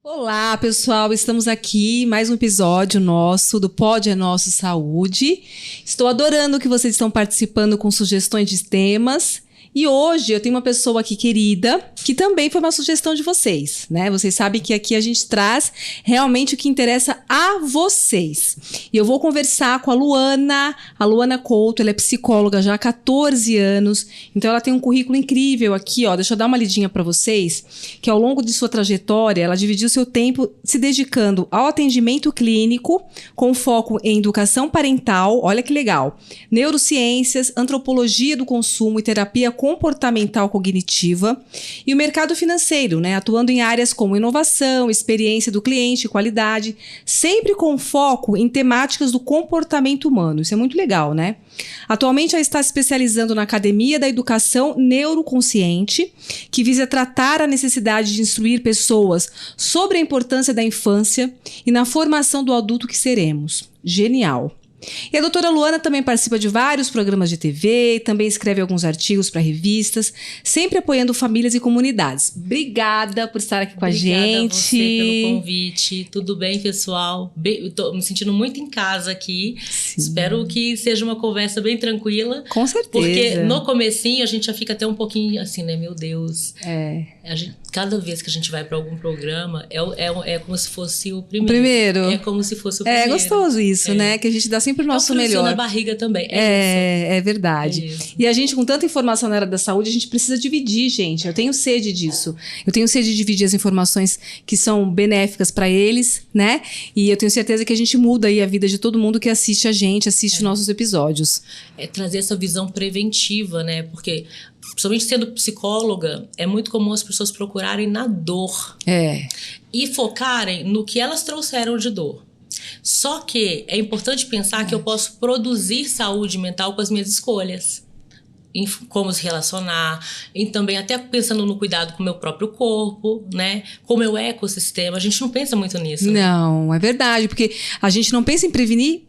Olá, pessoal, estamos aqui, mais um episódio nosso do Pod é Nosso Saúde. Estou adorando que vocês estão participando com sugestões de temas. E hoje eu tenho uma pessoa aqui querida, que também foi uma sugestão de vocês, né? Vocês sabem que aqui a gente traz realmente o que interessa a vocês. E eu vou conversar com a Luana Couto, ela é psicóloga já há 14 anos, então ela tem um currículo incrível aqui, ó, deixa eu dar uma lidinha para vocês, que ao longo de sua trajetória, ela dividiu seu tempo se dedicando ao atendimento clínico, com foco em educação parental, olha que legal, neurociências, antropologia do consumo e terapia comportamental cognitiva e o mercado financeiro, né, atuando em áreas como inovação, experiência do cliente, qualidade, sempre com foco em temáticas do comportamento humano. Isso é muito legal, né? Atualmente ela está se especializando na Academia da Educação Neuroconsciente, que visa tratar a necessidade de instruir pessoas sobre a importância da infância e na formação do adulto que seremos. Genial! E a doutora Luana também participa de vários programas de TV, também escreve alguns artigos para revistas, sempre apoiando famílias e comunidades. Obrigada por estar aqui com a gente. Obrigada a você pelo convite. Tudo bem, pessoal? Estou me sentindo muito em casa aqui. Sim. Espero que seja uma conversa bem tranquila. Com certeza. Porque no comecinho a gente já fica até um pouquinho assim, né? Meu Deus. Cada vez que a gente vai para algum programa, é como se fosse o primeiro. É como se fosse o primeiro. É gostoso isso, né? Que a gente dá sempre o nosso melhor. na barriga também. É verdade. E a gente, com tanta informação na área da saúde, a gente precisa dividir, gente. Eu tenho sede disso. Eu tenho sede de dividir as informações que são benéficas para eles, né? E eu tenho certeza que a gente muda aí a vida de todo mundo que assiste a gente, assiste nossos episódios. É trazer essa visão preventiva, né? Porque, principalmente sendo psicóloga, é muito comum as pessoas procurarem na dor. E focarem no que elas trouxeram de dor. Só que é importante pensar que eu posso produzir saúde mental com as minhas escolhas. Em como se relacionar, e também até pensando no cuidado com o meu próprio corpo, né? Com o meu ecossistema. A gente não pensa muito nisso. Não, é verdade, porque a gente não pensa em prevenir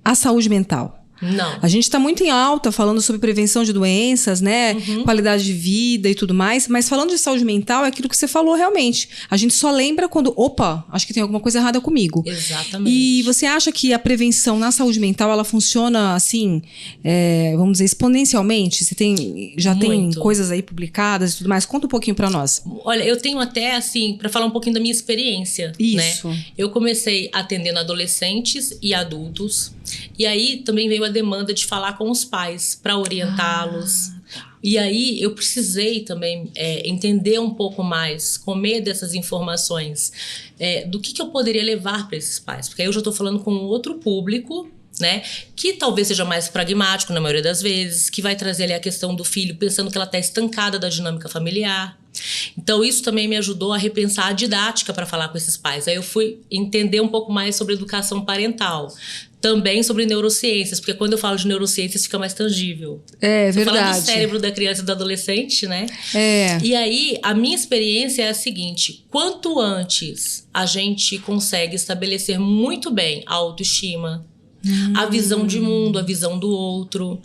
a saúde mental. Não. A gente está muito em alta falando sobre prevenção de doenças, né? Qualidade de vida e tudo mais. Mas falando de saúde mental, é aquilo que você falou realmente. A gente só lembra quando, opa, acho que tem alguma coisa errada comigo. Exatamente. E você acha que a prevenção na saúde mental, ela funciona assim, vamos dizer, exponencialmente? Você já tem coisas aí publicadas e tudo mais? Conta um pouquinho para nós. Olha, eu tenho até, assim, para falar um pouquinho da minha experiência. Isso. Né? Eu comecei atendendo adolescentes e adultos. E aí também veio a demanda de falar com os pais para orientá-los. E aí eu precisei também entender um pouco mais, comer dessas informações, do que eu poderia levar para esses pais. Porque aí eu já estou falando com outro público, né, que talvez seja mais pragmático na maioria das vezes, que vai trazer ali a questão do filho pensando que ela está estancada da dinâmica familiar. Então isso também me ajudou a repensar a didática para falar com esses pais. Aí eu fui entender um pouco mais sobre educação parental. Também sobre neurociências, porque quando eu falo de neurociências fica mais tangível. É verdade. Eu falo do cérebro da criança e do adolescente, né? E aí, a minha experiência é a seguinte: quanto antes a gente consegue estabelecer muito bem a autoestima, a visão de mundo, a visão do outro,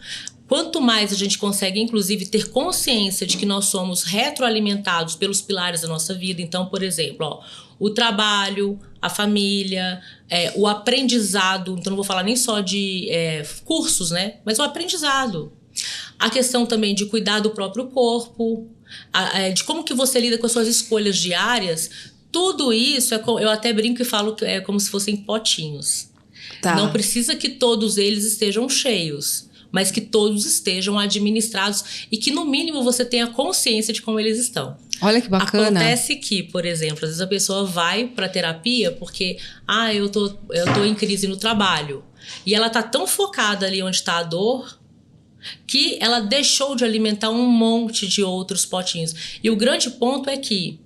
quanto mais a gente consegue, inclusive, ter consciência de que nós somos retroalimentados pelos pilares da nossa vida. Então, por exemplo, o trabalho, a família, o aprendizado. Então, não vou falar nem só de cursos, né? Mas o aprendizado. A questão também de cuidar do próprio corpo, de como que você lida com as suas escolhas diárias. Tudo isso, eu até brinco e falo que é como se fossem potinhos. Tá. Não precisa que todos eles estejam cheios, mas que todos estejam administrados e que, no mínimo, você tenha consciência de como eles estão. Olha que bacana. Acontece que, por exemplo, às vezes a pessoa vai para terapia porque eu tô em crise no trabalho. E ela tá tão focada ali onde está a dor que ela deixou de alimentar um monte de outros potinhos. E o grande ponto é que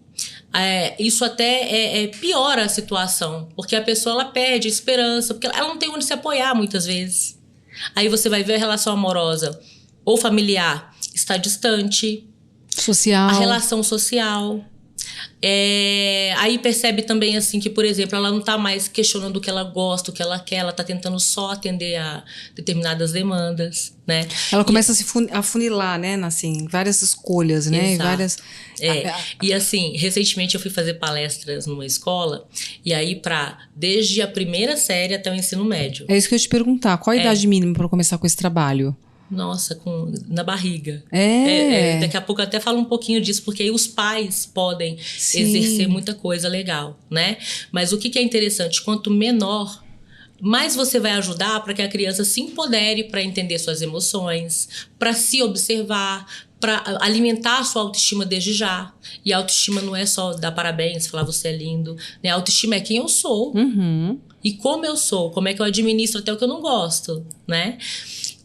isso até piora a situação, porque a pessoa ela perde a esperança, porque ela não tem onde se apoiar muitas vezes. Aí você vai ver a relação amorosa ou familiar está distante. Social. A relação social. Aí percebe também, assim, que, por exemplo, ela não tá mais questionando o que ela gosta, o que ela quer, ela tá tentando só atender a determinadas demandas, né? Ela começa a se afunilar, né, assim, várias escolhas, né? Várias... E assim, recentemente eu fui fazer palestras numa escola, e aí desde a primeira série até o ensino médio. É isso que eu ia te perguntar, qual a idade mínima para começar com esse trabalho? Nossa, na barriga. Daqui a pouco eu até falo um pouquinho disso, porque aí os pais podem exercer muita coisa legal, né? Mas o que é interessante, quanto menor, mais você vai ajudar para que a criança se empodere para entender suas emoções, para se observar, para alimentar a sua autoestima desde já. E a autoestima não é só dar parabéns, falar você é lindo, né? A autoestima é quem eu sou. E como eu sou, como é que eu administro até o que eu não gosto, né?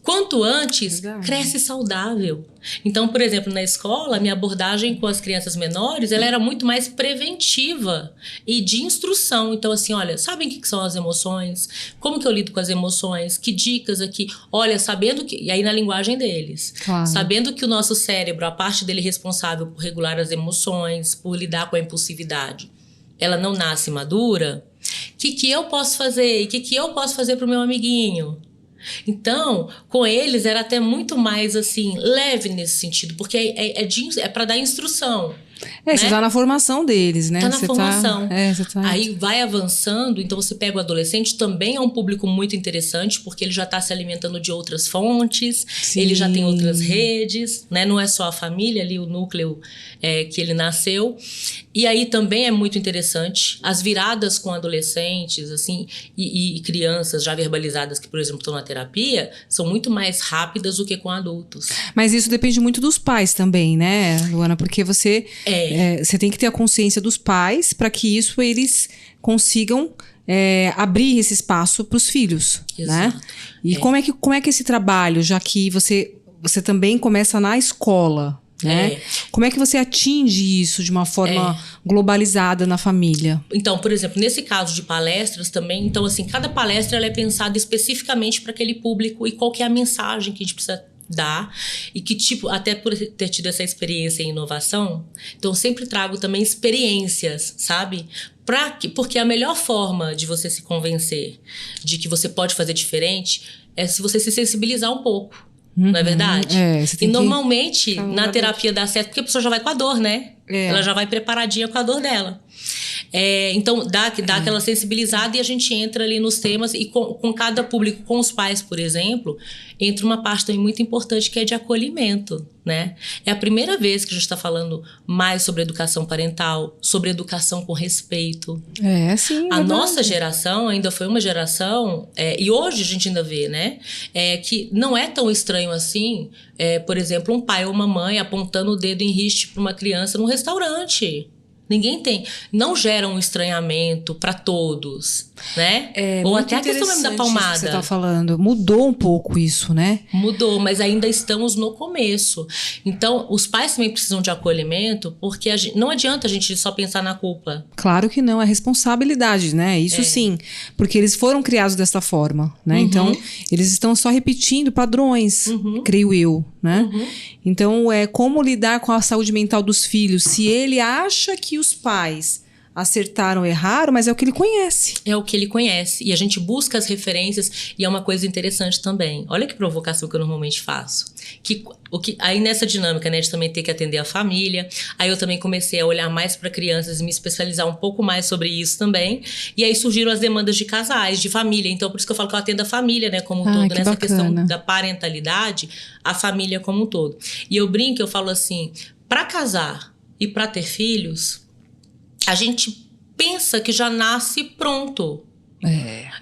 Quanto antes, cresce saudável. Então, por exemplo, na escola, a minha abordagem com as crianças menores, ela era muito mais preventiva e de instrução. Então, assim, olha, sabem o que são as emoções? Como que eu lido com as emoções? Que dicas aqui? Olha, sabendo que... E aí na linguagem deles. Claro. Sabendo que o nosso cérebro, a parte dele responsável por regular as emoções, por lidar com a impulsividade, ela não nasce madura, o que eu posso fazer? E o que eu posso fazer para o meu amiguinho? Então, com eles era até muito mais assim, leve nesse sentido, porque é para dar instrução. Você tá na formação deles, né? Tá na formação. Você tá... Aí vai avançando, então você pega o adolescente, também é um público muito interessante, porque ele já está se alimentando de outras fontes, ele já tem outras redes, né? Não é só a família ali, o núcleo que ele nasceu. E aí também é muito interessante as viradas com adolescentes, assim, e crianças já verbalizadas que, por exemplo, estão na terapia, são muito mais rápidas do que com adultos. Mas isso depende muito dos pais também, né, Luana? Porque você tem que ter a consciência dos pais para que isso eles consigam abrir esse espaço para os filhos. Exato. Né? E como é que esse trabalho, já que você também começa na escola, né? Como é que você atinge isso de uma forma globalizada na família? Então, por exemplo, nesse caso de palestras também, então assim, cada palestra ela é pensada especificamente para aquele público e qual que é a mensagem que a gente precisa dar e que tipo, até por ter tido essa experiência em inovação, então eu sempre trago também experiências, sabe? Porque a melhor forma de você se convencer de que você pode fazer diferente é se você se sensibilizar um pouco. Não é verdade? E normalmente na terapia dá certo porque a pessoa já vai com a dor, né? Ela já vai preparadinha com a dor dela. Então dá aquela sensibilizada e a gente entra ali nos temas e com cada público, com os pais, por exemplo, entra uma parte também muito importante que é de acolhimento, né? É a primeira vez que a gente está falando mais sobre educação parental, sobre educação com respeito. Sim. A nossa geração ainda foi uma geração, e hoje a gente ainda vê, né? Que não é tão estranho assim, por exemplo, um pai ou uma mãe apontando o dedo em riste para uma criança num restaurante. Não gera um estranhamento para todos, né? Ou até a questão mesmo da palmada. Que você tá falando. Mudou um pouco isso, né? Mudou, mas ainda estamos no começo. Então, os pais também precisam de acolhimento, porque não adianta a gente só pensar na culpa. Claro que não, é responsabilidade, né? Isso sim, porque eles foram criados dessa forma, né? Então, eles estão só repetindo padrões, creio eu, né? Então, como lidar com a saúde mental dos filhos, se ele acha que os pais acertaram ou erraram, mas é o que ele conhece. É o que ele conhece. E a gente busca as referências, e é uma coisa interessante também. Olha que provocação que eu normalmente faço. Aí nessa dinâmica, né, de também ter que atender a família, aí eu também comecei a olhar mais para crianças e me especializar um pouco mais sobre isso também. E aí surgiram as demandas de casais, de família. Então, por isso que eu falo que eu atendo a família, né, como um todo. Nessa questão da parentalidade, a família como um todo. E eu brinco, eu falo assim, para casar e para ter filhos, a gente pensa que já nasce pronto.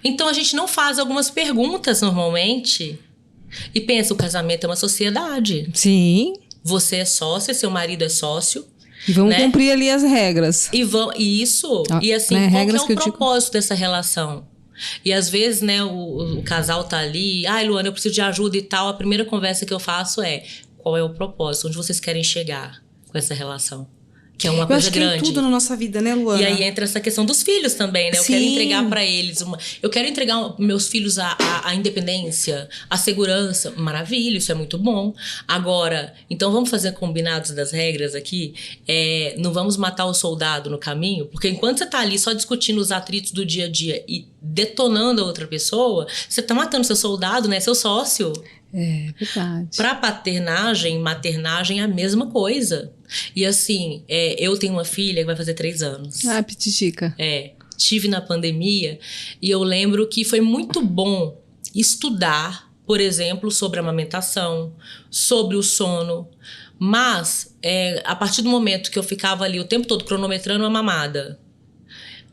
Então a gente não faz algumas perguntas normalmente e pensa, o casamento é uma sociedade. Sim. Você é sócia, seu marido é sócio. E vamos cumprir ali as regras. E assim, qual que é o propósito dessa relação? E às vezes, né, o casal tá ali, Luana, eu preciso de ajuda e tal. A primeira conversa que eu faço qual é o propósito? Onde vocês querem chegar com essa relação? que é uma coisa grande. Eu acho que é tudo na nossa vida, né, Luana? E aí entra essa questão dos filhos também, né? Eu quero entregar pra eles eu quero entregar meus filhos a independência, a segurança. Maravilha, isso é muito bom. Agora, então vamos fazer combinados das regras aqui. Não vamos matar o soldado no caminho, porque enquanto você tá ali só discutindo os atritos do dia a dia e detonando a outra pessoa, você tá matando seu soldado, né? Seu sócio. É verdade. Pra paternagem, maternagem é a mesma coisa. E assim, eu tenho uma filha que vai fazer 3 anos. Ah, pititica. Tive na pandemia e eu lembro que foi muito bom estudar, por exemplo, sobre a amamentação, sobre o sono. Mas, a partir do momento que eu ficava ali o tempo todo cronometrando a mamada,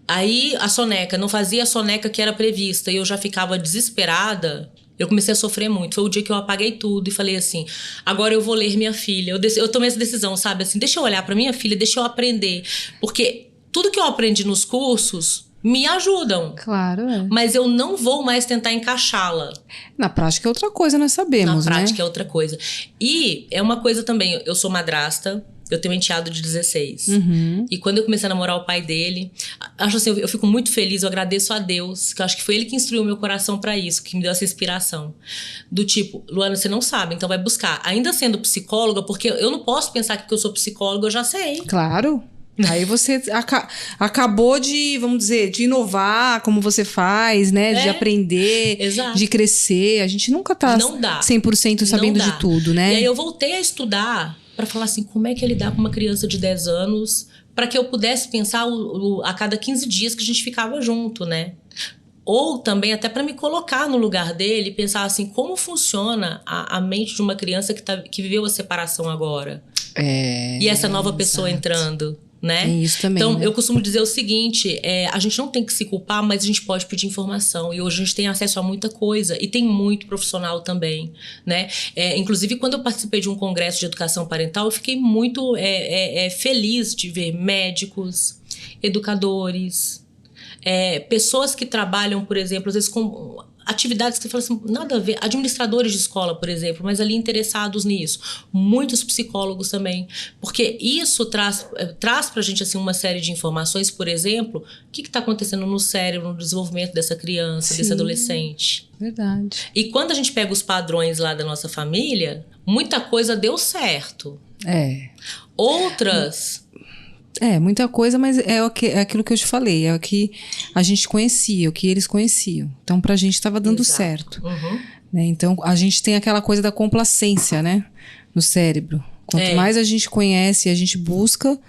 aí a soneca, não fazia a soneca que era prevista e eu já ficava desesperada, eu comecei a sofrer muito. Foi o dia que eu apaguei tudo e falei assim, agora eu vou ler minha filha. Eu tomei essa decisão, sabe? Assim, deixa eu olhar pra minha filha, deixa eu aprender. Porque tudo que eu aprendi nos cursos me ajudam. Claro, Mas eu não vou mais tentar encaixá-la. Na prática é outra coisa, nós sabemos, né? Na prática né? é outra coisa. E é uma coisa também, eu sou madrasta, eu tenho um enteado de 16. Uhum. E quando eu comecei a namorar o pai dele, acho assim, eu fico muito feliz, eu agradeço a Deus, que eu acho que foi ele que instruiu meu coração pra isso, que me deu essa inspiração. Do tipo, Luana, você não sabe, então vai buscar. Ainda sendo psicóloga, porque eu não posso pensar que porque eu sou psicóloga, eu já sei. Claro. Aí você acabou de, vamos dizer, de inovar como você faz, né? De aprender, exato. De crescer. A gente nunca tá 100% sabendo de tudo, né? E aí eu voltei a estudar para falar assim, como é que é lidar com uma criança de 10 anos, para que eu pudesse pensar a cada 15 dias que a gente ficava junto, né? Ou também até para me colocar no lugar dele e pensar assim, como funciona a mente de uma criança que viveu a separação agora. E essa nova pessoa entrando, né? É isso também, então, né? eu costumo dizer o seguinte, a gente não tem que se culpar, mas a gente pode pedir informação. E hoje a gente tem acesso a muita coisa. E tem muito profissional também, né? Inclusive, quando eu participei de um congresso de educação parental, eu fiquei muito feliz de ver médicos, educadores, pessoas que trabalham, por exemplo, às vezes com atividades que você fala assim, nada a ver, administradores de escola, por exemplo, mas ali interessados nisso. Muitos psicólogos também, porque isso traz pra gente assim, uma série de informações, por exemplo, o que está acontecendo no cérebro, no desenvolvimento dessa criança, desse adolescente. Verdade. E quando a gente pega os padrões lá da nossa família, muita coisa deu certo. Outras... muita coisa, mas é aquilo que eu te falei, é o que a gente conhecia, o que eles conheciam. Então, pra gente estava dando certo. Uhum. Né? Então, a gente tem aquela coisa da complacência, né? No cérebro. Quanto mais a gente conhece e a gente busca,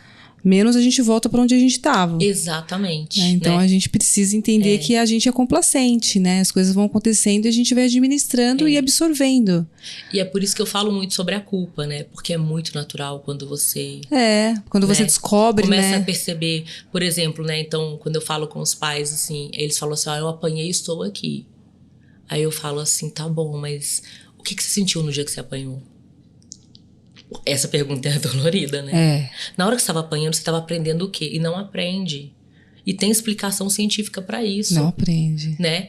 menos a gente volta para onde a gente estava. Exatamente. Né? Então, a gente precisa entender que a gente é complacente, né? As coisas vão acontecendo e a gente vai administrando e absorvendo. E é por isso que eu falo muito sobre a culpa, né? Porque é muito natural quando você... quando você descobre, começa a perceber, por exemplo, né? Então, quando eu falo com os pais, assim, eles falam assim, eu apanhei e estou aqui. Aí eu falo assim, tá bom, mas o que você sentiu no dia que você apanhou? Essa pergunta é dolorida, né? Na hora que você estava apanhando, você estava aprendendo o quê? E não aprende. E tem explicação científica para isso. Não aprende. Né?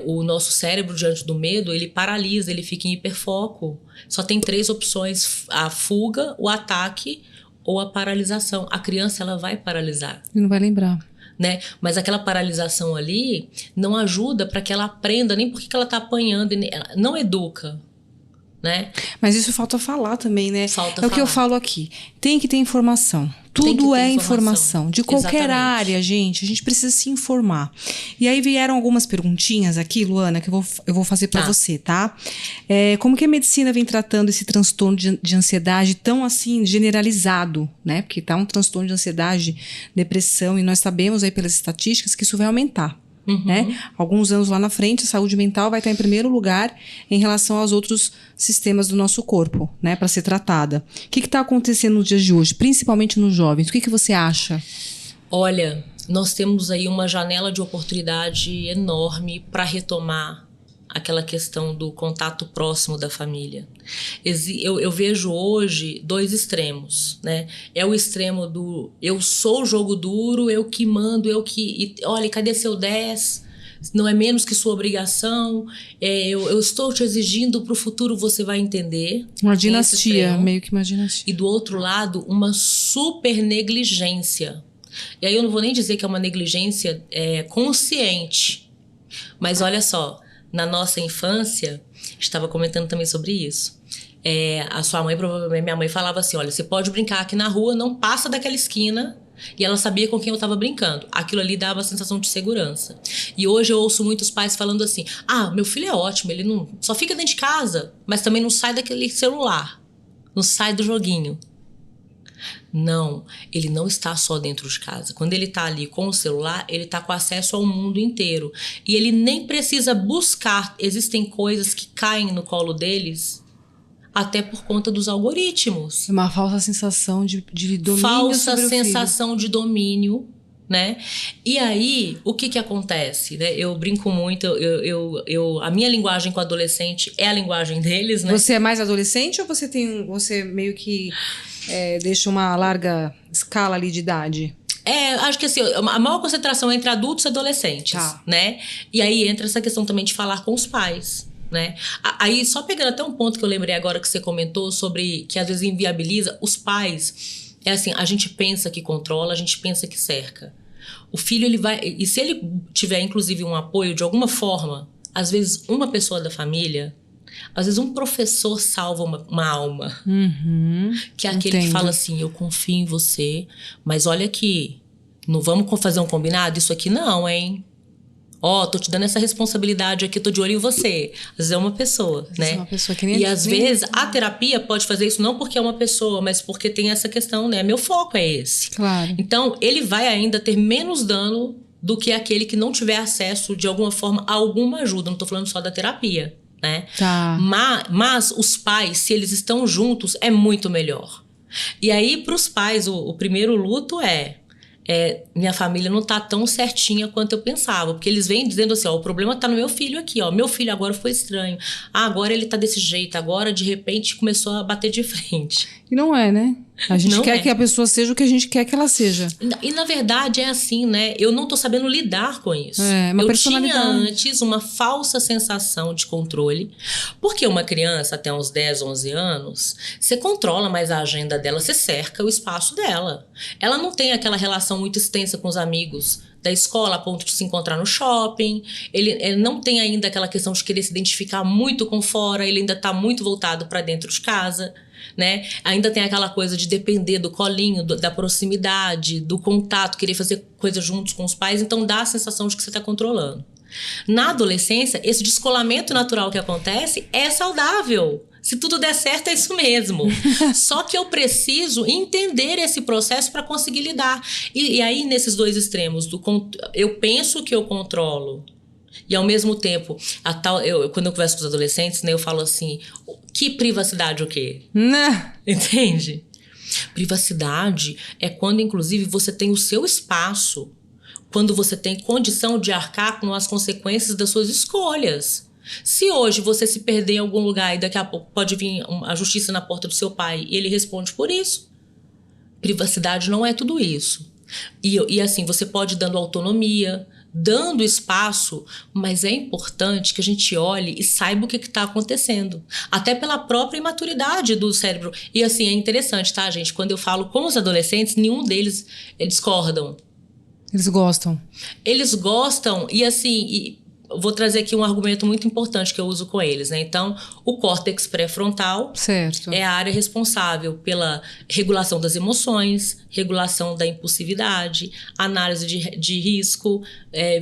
O nosso cérebro, diante do medo, ele paralisa, ele fica em hiperfoco. Só tem 3 opções: a fuga, o ataque ou a paralisação. A criança, ela vai paralisar. E não vai lembrar. Né? Mas aquela paralisação ali não ajuda para que ela aprenda, nem porque ela está apanhando, não educa. Né? Mas isso falta falar também, né? Falta falar. O que eu falo aqui. Tem que ter informação. Tudo é informação. De qualquer área, gente. A gente precisa se informar. E aí vieram algumas perguntinhas aqui, Luana, que eu vou fazer para você, tá? Como que a medicina vem tratando esse transtorno de ansiedade tão assim generalizado, né? Porque tá um transtorno de ansiedade, depressão, e nós sabemos aí pelas estatísticas que isso vai aumentar. Né? Alguns anos lá na frente, a saúde mental vai estar em primeiro lugar em relação aos outros sistemas do nosso corpo, né? Para ser tratada. O que está acontecendo nos dias de hoje, principalmente nos jovens? O que você acha? Olha, nós temos aí uma janela de oportunidade enorme para retomar aquela questão do contato próximo da família. Eu vejo hoje 2 extremos, né? É o extremo do eu sou o jogo duro, eu que mando, olha, cadê seu 10? não é menos que sua obrigação, eu estou te exigindo, para o futuro você vai entender. Uma dinastia, meio que uma dinastia. E do outro lado, uma super negligência. E aí eu não vou nem dizer que é uma negligência consciente, mas olha só, na nossa infância, estava comentando também sobre isso. A sua mãe, provavelmente, minha mãe falava assim, olha, você pode brincar aqui na rua, não passa daquela esquina. E ela sabia com quem eu estava brincando. Aquilo ali dava a sensação de segurança. E hoje eu ouço muitos pais falando assim, meu filho é ótimo, ele não só fica dentro de casa, mas também não sai daquele celular, não sai do joguinho. Não, ele não está só dentro de casa. Quando ele está ali com o celular, ele está com acesso ao mundo inteiro. E ele nem precisa buscar. Existem coisas que caem no colo deles até por conta dos algoritmos. Uma falsa sensação de domínio. Falsa sensação de domínio, né? E aí, o que acontece, né? Eu brinco muito, a minha linguagem com adolescente é a linguagem deles, né? Você é mais adolescente ou você meio que deixa uma larga escala ali de idade? Acho que assim, a maior concentração é entre adultos e adolescentes, né? E aí entra essa questão também de falar com os pais, né? Aí, só pegando até um ponto que eu lembrei agora que você comentou sobre que às vezes inviabiliza, os pais, assim, a gente pensa que controla, a gente pensa que cerca. O filho, ele vai, e se ele tiver inclusive um apoio de alguma forma, às vezes uma pessoa da família, às vezes um professor salva uma alma, que é aquele que fala assim, eu confio em você, mas olha aqui, não vamos fazer um combinado? Isso aqui não, hein? Tô te dando essa responsabilidade aqui, tô de olho em você. Às vezes é uma pessoa, né? Uma pessoa que nem e às vezes a terapia pode fazer isso não porque é uma pessoa, mas porque tem essa questão, né? Meu foco é esse. Claro. Então, ele vai ainda ter menos dano do que aquele que não tiver acesso, de alguma forma, a alguma ajuda. Não tô falando só da terapia, né? Tá. Mas os pais, se eles estão juntos, é muito melhor. E aí, pros pais, o primeiro luto minha família não tá tão certinha quanto eu pensava. Porque eles vêm dizendo assim, o problema tá no meu filho aqui, meu filho agora foi estranho. Agora ele tá desse jeito, agora de repente começou a bater de frente. E não é, né? A gente quer que a pessoa seja o que a gente quer que ela seja. E na verdade é assim, né? Eu não tô sabendo lidar com isso. Uma personalidade. Eu tinha antes uma falsa sensação de controle. Porque uma criança até uns 10, 11 anos, você controla mais a agenda dela, você cerca o espaço dela. Ela não tem aquela relação muito extensa com os amigos da escola a ponto de se encontrar no shopping. Ele não tem ainda aquela questão de querer se identificar muito com fora. Ele ainda tá muito voltado para dentro de casa. Né? Ainda tem aquela coisa de depender do colinho, da proximidade, do contato, querer fazer coisas juntos com os pais, então dá a sensação de que você está controlando. Na adolescência, esse descolamento natural que acontece é saudável. Se tudo der certo, é isso mesmo. Só que eu preciso entender esse processo para conseguir lidar. E aí, nesses dois extremos, eu penso que eu controlo, e ao mesmo tempo, quando eu converso com os adolescentes, né, eu falo assim, que privacidade o quê? Não. Entende? Privacidade é quando, inclusive, você tem o seu espaço, quando você tem condição de arcar com as consequências das suas escolhas. Se hoje você se perder em algum lugar e daqui a pouco pode vir a justiça na porta do seu pai e ele responde por isso. Privacidade não é tudo isso. E assim, você pode ir dando autonomia, dando espaço, mas é importante que a gente olhe e saiba o que está acontecendo. Até pela própria imaturidade do cérebro. E assim, é interessante, tá, gente? Quando eu falo com os adolescentes, nenhum deles discordam. Eles gostam. Eles gostam e assim... Vou trazer aqui um argumento muito importante que eu uso com eles, né? Então, o córtex pré-frontal é a área responsável pela regulação das emoções, regulação da impulsividade, análise de risco,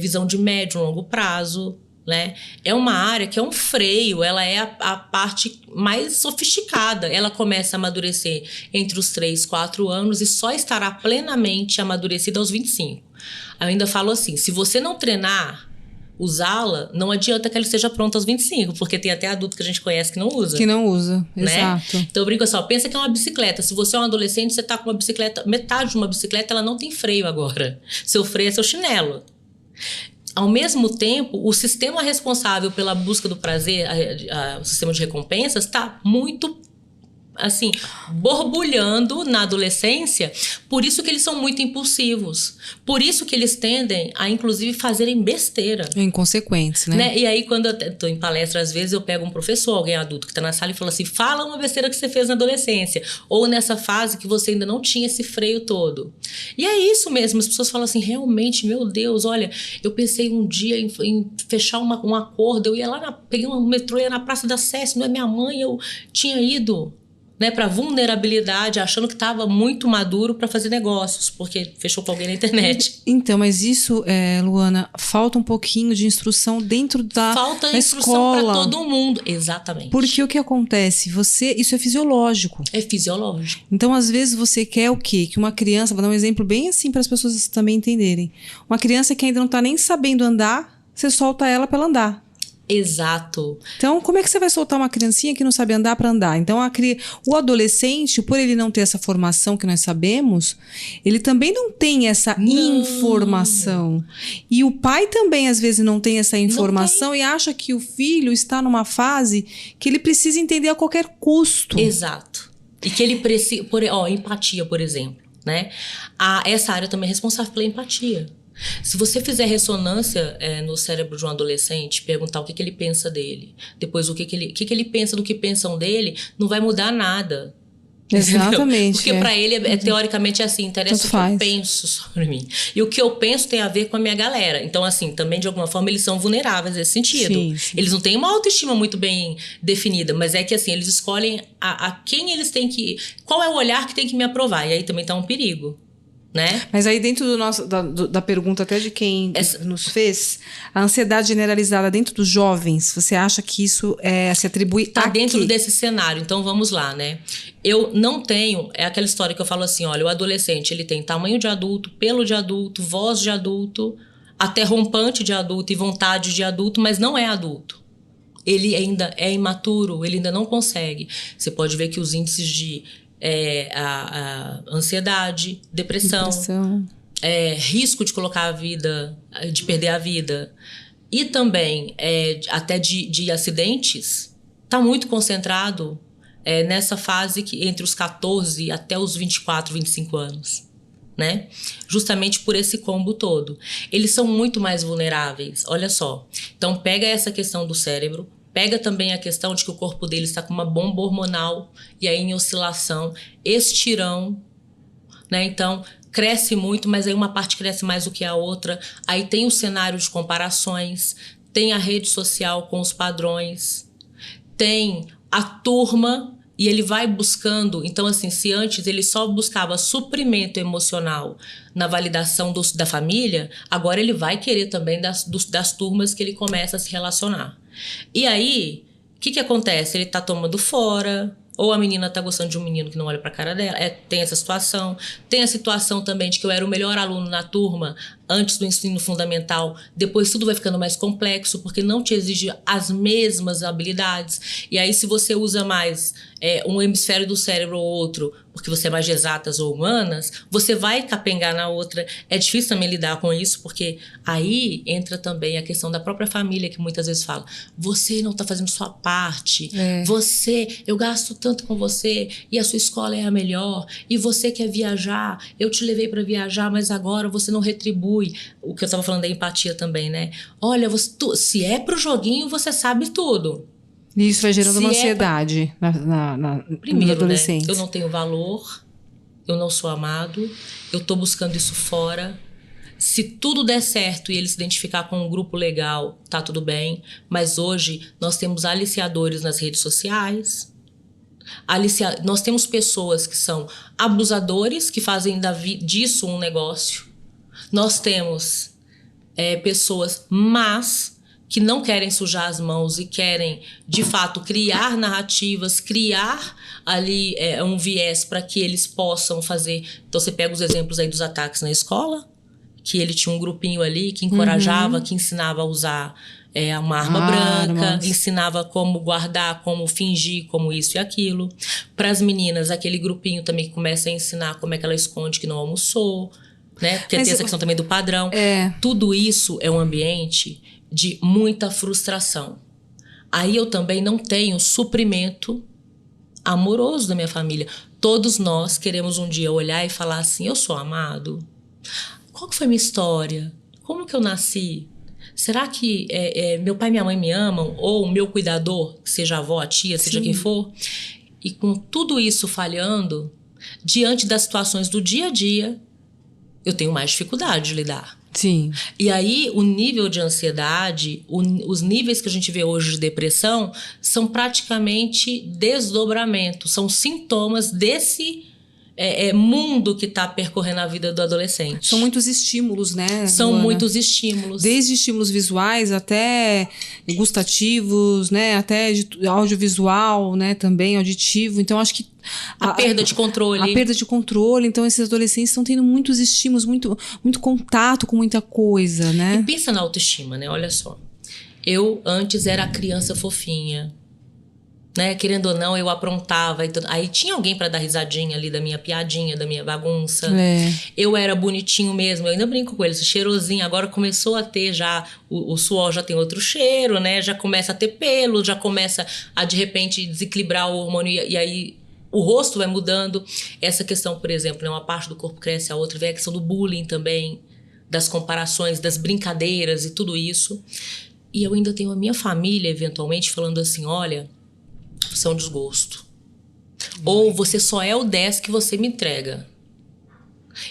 visão de médio e longo prazo, né? É uma área que é um freio, ela é a parte mais sofisticada. Ela começa a amadurecer entre os 3 e 4 anos e só estará plenamente amadurecida aos 25. Eu ainda falo assim, se você não treinar usá-la, não adianta que ela esteja pronta aos 25, porque tem até adulto que a gente conhece que não usa. Que não usa, né? Exato. Então eu brinco assim, pensa que é uma bicicleta. Se você é um adolescente, você tá com uma bicicleta, metade de uma bicicleta, ela não tem freio agora. Seu freio é seu chinelo. Ao mesmo tempo, o sistema responsável pela busca do prazer, o sistema de recompensas, está muito assim, borbulhando na adolescência. Por isso que eles são muito impulsivos. Por isso que eles tendem a, inclusive, fazerem besteira. Inconsequentes, né? E aí, quando eu tô em palestra, às vezes eu pego um professor, alguém adulto que tá na sala e fala assim, fala uma besteira que você fez na adolescência. Ou nessa fase que você ainda não tinha esse freio todo. E é isso mesmo. As pessoas falam assim, realmente, meu Deus, olha, eu pensei um dia em fechar um acordo. Eu ia lá, peguei um metrô, ia na Praça da Sé, não é minha mãe, eu tinha ido... Né, para vulnerabilidade, achando que estava muito maduro para fazer negócios, porque fechou com alguém na internet. Então, mas isso, Luana, falta um pouquinho de instrução dentro da falta instrução para todo mundo, exatamente. Porque o que acontece? Isso é fisiológico. É fisiológico. Então, às vezes, você quer o quê? Que uma criança, vou dar um exemplo bem assim para as pessoas também entenderem. Uma criança que ainda não está nem sabendo andar, você solta ela para ela andar. Exato. Então, como é que você vai soltar uma criancinha que não sabe andar para andar? Então, o adolescente, por ele não ter essa formação que nós sabemos, ele também não tem essa informação. E o pai também, às vezes, não tem essa informação e acha que o filho está numa fase que ele precisa entender a qualquer custo. Exato. E que ele precisa... empatia, por exemplo, né? Essa área também é responsável pela empatia. Se você fizer ressonância no cérebro de um adolescente, perguntar o que ele pensa dele, depois o que ele pensa do que pensam dele, não vai mudar nada. Exatamente. Porque para ele, teoricamente, é assim, interessa o que eu penso sobre mim. E o que eu penso tem a ver com a minha galera. Então, assim, também, de alguma forma, eles são vulneráveis nesse sentido. Sim. Eles não têm uma autoestima muito bem definida, mas é que, assim, eles escolhem a quem eles têm que... Qual é o olhar que tem que me aprovar? E aí também tá um perigo. Né? Mas aí dentro da pergunta até de quem nos fez, a ansiedade generalizada dentro dos jovens, você acha que isso se atribui a quê? Dentro desse cenário, então vamos lá, né? Eu não tenho, é aquela história que eu falo assim, olha, o adolescente, ele tem tamanho de adulto, pelo de adulto, voz de adulto, até rompante de adulto e vontade de adulto, mas não é adulto. Ele ainda é imaturo, ele ainda não consegue. Você pode ver que os índices de a ansiedade, depressão. Risco de colocar de perder a vida. E também até de acidentes, está muito concentrado nessa fase entre os 14 até os 24, 25 anos. Né? Justamente por esse combo todo. Eles são muito mais vulneráveis, olha só. Então pega essa questão do cérebro, pega também a questão de que o corpo dele está com uma bomba hormonal e aí em oscilação, estirão, né? Então, cresce muito, mas aí uma parte cresce mais do que a outra. Aí tem o cenário de comparações, tem a rede social com os padrões, tem a turma e ele vai buscando. Então, assim, se antes ele só buscava suprimento emocional na validação da família, agora ele vai querer também das turmas que ele começa a se relacionar. E aí, o que acontece? Ele tá tomando fora, ou a menina tá gostando de um menino que não olha pra cara dela, tem essa situação. Tem a situação também de que eu era o melhor aluno na turma antes do ensino fundamental, depois tudo vai ficando mais complexo, porque não te exige as mesmas habilidades. E aí, se você usa mais um hemisfério do cérebro ou outro, porque você é mais de exatas ou humanas, você vai capengar na outra. É difícil também lidar com isso, porque aí entra também a questão da própria família, que muitas vezes fala, você não tá fazendo sua parte, eu gasto tanto com você, e a sua escola é a melhor, e você quer viajar, eu te levei para viajar, mas agora você não retribui. O que eu estava falando da empatia também, né? Olha, se é pro joguinho, você sabe tudo. E isso vai gerando uma ansiedade Primeiro, no adolescente. Né? Eu não tenho valor, eu não sou amado, eu tô buscando isso fora. Se tudo der certo e ele se identificar com um grupo legal, tá tudo bem. Mas hoje nós temos aliciadores nas redes sociais. Nós temos pessoas que são abusadores, que fazem disso um negócio. Nós temos pessoas más que não querem sujar as mãos e querem, de fato, criar narrativas, criar ali um viés para que eles possam fazer. Então, você pega os exemplos aí dos ataques na escola, que ele tinha um grupinho ali que encorajava, que ensinava a usar uma arma branca, ensinava como guardar, como fingir, como isso e aquilo. Para as meninas, aquele grupinho também que começa a ensinar como é que ela esconde que não almoçou, né? Porque tem essa questão também do padrão. Tudo isso é um ambiente de muita frustração. Aí eu também não tenho suprimento amoroso da minha família. Todos nós queremos um dia olhar e falar assim, eu sou amado? Qual que foi minha história? Como que eu nasci? Será que meu pai e minha mãe me amam? Ou o meu cuidador, seja a avó, a tia, seja quem for? E com tudo isso falhando, diante das situações do dia a dia, eu tenho mais dificuldade de lidar. Sim. E aí, o nível de ansiedade, os níveis que a gente vê hoje de depressão, são praticamente desdobramentos, são sintomas desse mundo que está percorrendo a vida do adolescente. São muitos estímulos, né? São Luana? muitos estímulos. Desde estímulos visuais até gustativos, né? Até audiovisual, né? Também auditivo. Então, acho que a perda de controle. A perda de controle. Então, esses adolescentes estão tendo muitos estímulos, muito contato com muita coisa, né? E pensa na autoestima, né? Olha só. Eu antes era a criança fofinha, né? Querendo ou não, eu aprontava. Aí tinha alguém pra dar risadinha ali da minha piadinha, da minha bagunça. Eu era bonitinho mesmo. Eu ainda brinco com ele, esse cheirosinho. Agora começou a ter já... O suor já tem outro cheiro, né? Já começa a ter pelo, já começa a, de repente, desequilibrar o hormônio. E aí, o rosto vai mudando. Essa questão, por exemplo, né? Uma parte do corpo cresce, a outra vem a questão do bullying também. Das comparações, das brincadeiras e tudo isso. E eu ainda tenho a minha família, eventualmente, falando assim, olha... Você é um desgosto. Ou você só é o 10 que você me entrega.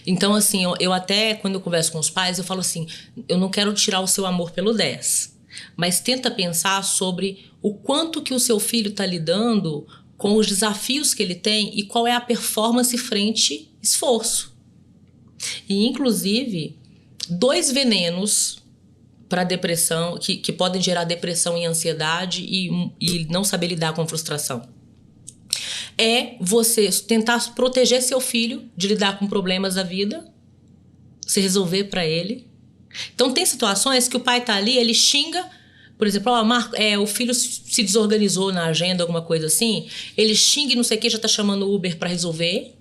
Então, assim, eu até, quando eu converso com os pais, eu falo assim, eu não quero tirar o seu amor pelo 10. Mas tenta pensar sobre o quanto que o seu filho está lidando com os desafios que ele tem e qual é a performance frente esforço. E, inclusive, 2 venenos... para depressão, que podem gerar depressão e ansiedade e não saber lidar com frustração. É você tentar proteger seu filho de lidar com problemas da vida, se resolver para ele. Então, tem situações que o pai tá ali, ele xinga, por exemplo, o filho se desorganizou na agenda, alguma coisa assim, ele xinga e não sei o que, já tá chamando o Uber para resolver.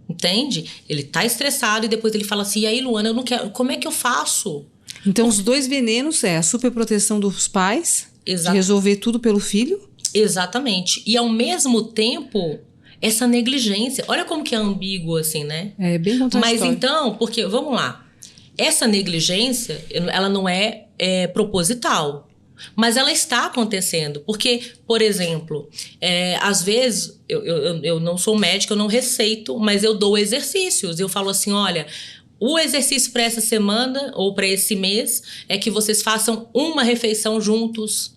Entende? Ele tá estressado e depois ele fala assim, e aí, Luana, eu não quero, como é que eu faço? Então, os 2 venenos a superproteção dos pais, de resolver tudo pelo filho. Exatamente. E, ao mesmo tempo, essa negligência. Olha como que é ambíguo, assim, né? É bem contraditório. Mas, então, porque, vamos lá, essa negligência, ela não é proposital, mas ela está acontecendo. Porque, por exemplo, às vezes, eu não sou médica, eu não receito, mas eu dou exercícios. Eu falo assim, olha... O exercício para essa semana ou para esse mês é que vocês façam uma refeição juntos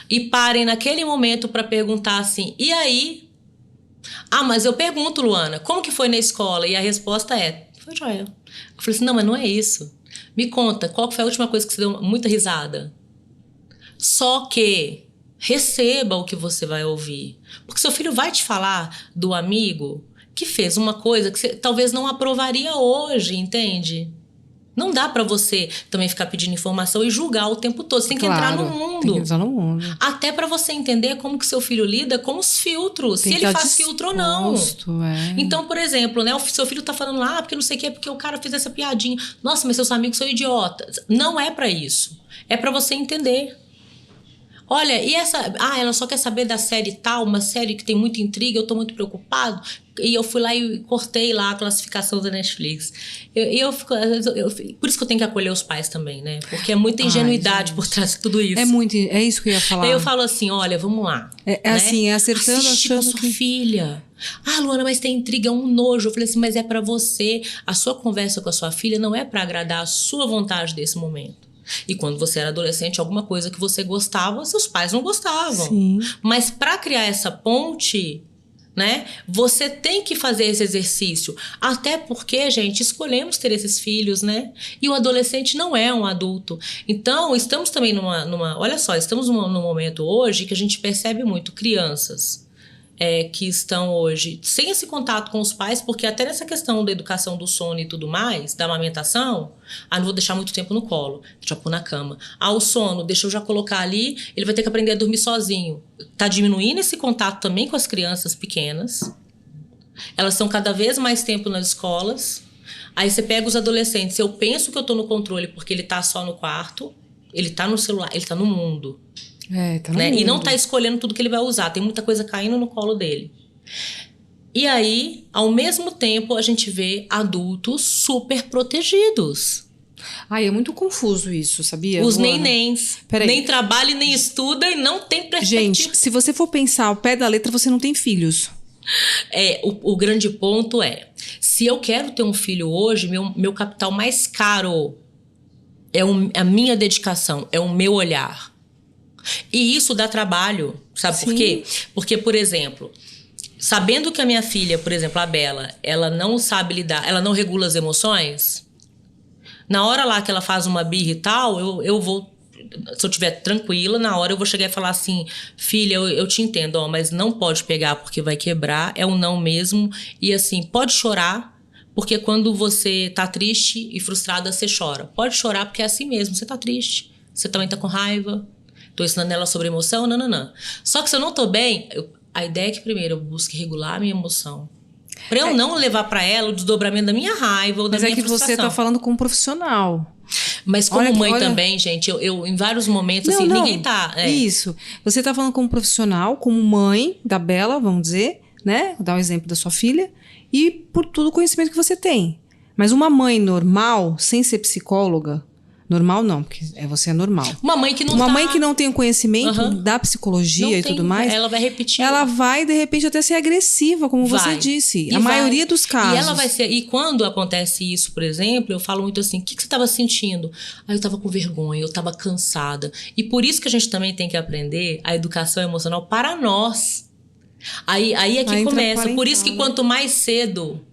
e parem naquele momento para perguntar assim, e aí? Ah, mas eu pergunto, Luana, como que foi na escola? E a resposta foi joia. Eu falei assim, não, mas não é isso. Me conta, qual foi a última coisa que você deu muita risada? Só que receba o que você vai ouvir. Porque seu filho vai te falar do amigo... que fez uma coisa que você talvez não aprovaria hoje, entende? Não dá pra você também ficar pedindo informação e julgar o tempo todo. Você tem que entrar no mundo. Tem que entrar no mundo. Até pra você entender como que seu filho lida com os filtros. Se ele faz filtro ou não. Então, por exemplo, né, o seu filho tá falando lá, porque não sei o que, é porque o cara fez essa piadinha. Nossa, mas seus amigos são idiotas. Não é pra isso. É pra você entender. Olha, e essa... ela só quer saber da série tal, uma série que tem muita intriga, eu tô muito preocupado. E eu fui lá e cortei lá a classificação da Netflix. Por isso que eu tenho que acolher os pais também, né? Porque é muita ingenuidade por trás de tudo isso. É isso que eu ia falar. Aí eu falo assim, olha, vamos lá. Né? Assim, acertando, assiste achando com sua filha. Luana, mas tem intriga, um nojo. Eu falei assim, mas é pra você. A sua conversa com a sua filha não é pra agradar a sua vontade desse momento. E quando você era adolescente, alguma coisa que você gostava, seus pais não gostavam. Sim. Mas para criar essa ponte, né, você tem que fazer esse exercício. Até porque, gente, escolhemos ter esses filhos, né? E o adolescente não é um adulto. Então, estamos também olha só, estamos num momento hoje que a gente percebe muito crianças que estão hoje sem esse contato com os pais, porque até nessa questão da educação do sono e tudo mais, da amamentação, não vou deixar muito tempo no colo, deixa eu pôr na cama. O sono, deixa eu já colocar ali, ele vai ter que aprender a dormir sozinho. Tá diminuindo esse contato também com as crianças pequenas. Elas estão cada vez mais tempo nas escolas. Aí você pega os adolescentes, eu penso que eu tô no controle porque ele tá só no quarto, ele tá no celular, ele tá no mundo. Tá né? E não tá escolhendo tudo que ele vai usar. Tem muita coisa caindo no colo dele. E aí, ao mesmo tempo, a gente vê adultos super protegidos. É muito confuso isso, sabia? Os nenéns. Nem trabalha, nem estuda e não tem perspectiva. Gente, se você for pensar ao pé da letra, você não tem filhos. O grande ponto é, se eu quero ter um filho hoje, meu capital mais caro é a minha dedicação, é o meu olhar. E isso dá trabalho, sabe por quê? Porque, por exemplo, sabendo que a minha filha, por exemplo, a Bela, ela não sabe lidar, ela não regula as emoções, na hora lá que ela faz uma birra e tal, eu vou, se eu estiver tranquila, na hora eu vou chegar e falar assim, filha, eu te entendo, mas não pode pegar porque vai quebrar, é um não mesmo, e assim, pode chorar, porque quando você tá triste e frustrada, você chora. Pode chorar porque é assim mesmo, você tá triste, você também tá com raiva, tô ensinando ela sobre emoção, não. Só que se eu não tô bem, a ideia é que primeiro eu busque regular a minha emoção. Pra eu não levar pra ela o desdobramento da minha raiva ou da minha frustração. Mas é que você tá falando com um profissional. Mas como mãe também, gente, eu em vários momentos, assim, ninguém tá... Isso. Você tá falando como profissional, como mãe da Bela, vamos dizer, né? Vou dar um exemplo da sua filha. E por todo o conhecimento que você tem. Mas uma mãe normal, sem ser psicóloga... Normal não, porque você é normal. Uma mãe que não tem o conhecimento da psicologia tudo mais. Ela vai repetir. Ela vai, de repente, até ser agressiva, como você disse. A maioria dos casos. E ela vai ser. E quando acontece isso, por exemplo, eu falo muito assim: o que você estava sentindo? Eu estava com vergonha, eu estava cansada. E por isso que a gente também tem que aprender a educação emocional para nós. Aí é que começa. Por isso que quanto mais cedo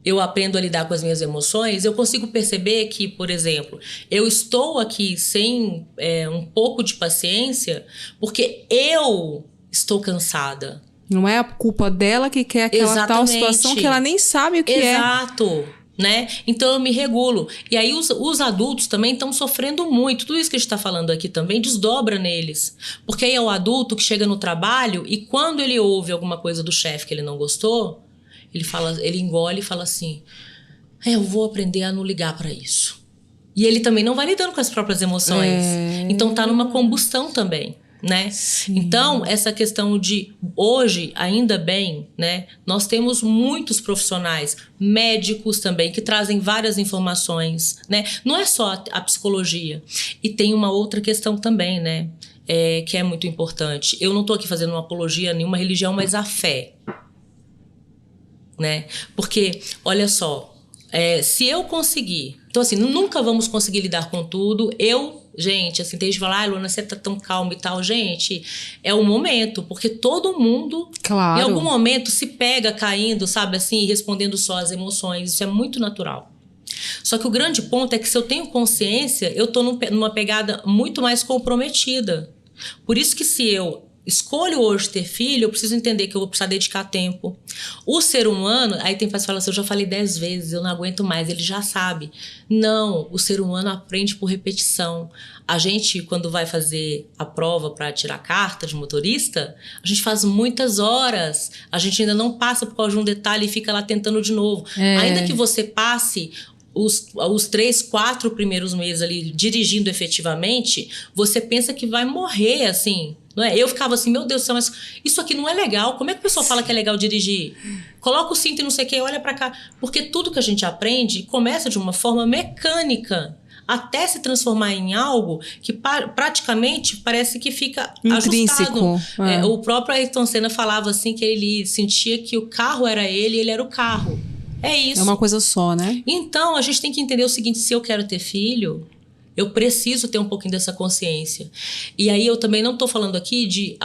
eu aprendo a lidar com as minhas emoções, eu consigo perceber que, por exemplo, eu estou aqui sem um pouco de paciência porque eu estou cansada. Não é a culpa dela que quer aquela tal situação que ela nem sabe o que é. Exato. Né? Então eu me regulo. E aí os adultos também estão sofrendo muito. Tudo isso que a gente está falando aqui também desdobra neles. Porque aí é o adulto que chega no trabalho e quando ele ouve alguma coisa do chefe que ele não gostou, ele engole e fala assim, eu vou aprender a não ligar para isso. E ele também não vai lidando com as próprias emoções. Então tá numa combustão também, né? Sim. Então, essa questão de hoje, ainda bem, né? Nós temos muitos profissionais, médicos também, que trazem várias informações, né? Não é só a psicologia. E tem uma outra questão também, né? Que é muito importante. Eu não tô aqui fazendo uma apologia a nenhuma religião, mas a fé. Né? Porque, olha só, se eu conseguir... Então, assim, nunca vamos conseguir lidar com tudo. Gente, assim, tem gente que fala, Luana, você tá tão calma e tal. Gente, é o momento, porque todo mundo, em algum momento, se pega caindo, sabe, assim, respondendo só às emoções. Isso é muito natural. Só que o grande ponto é que se eu tenho consciência, eu tô numa pegada muito mais comprometida. Por isso que se eu escolho hoje ter filho, eu preciso entender que eu vou precisar dedicar tempo. O ser humano, aí tem que falar assim, eu já falei 10 vezes, eu não aguento mais, ele já sabe. Não, o ser humano aprende por repetição. A gente, quando vai fazer a prova para tirar carta de motorista, a gente faz muitas horas. A gente ainda não passa por causa de um detalhe e fica lá tentando de novo. Ainda que você passe os 3, 4 primeiros meses ali dirigindo efetivamente, você pensa que vai morrer, assim, não é? Eu ficava assim, meu Deus do céu, mas isso aqui não é legal. Como é que a pessoa fala que é legal dirigir? Coloca o cinto e não sei o que, olha pra cá. Porque tudo que a gente aprende começa de uma forma mecânica, até se transformar em algo que praticamente parece que fica intrínseco. Ajustado. O próprio Ayrton Senna falava assim que ele sentia que o carro era ele e ele era o carro. É isso. É uma coisa só, né? Então, a gente tem que entender o seguinte, se eu quero ter filho, eu preciso ter um pouquinho dessa consciência. E aí eu também não estou falando aqui de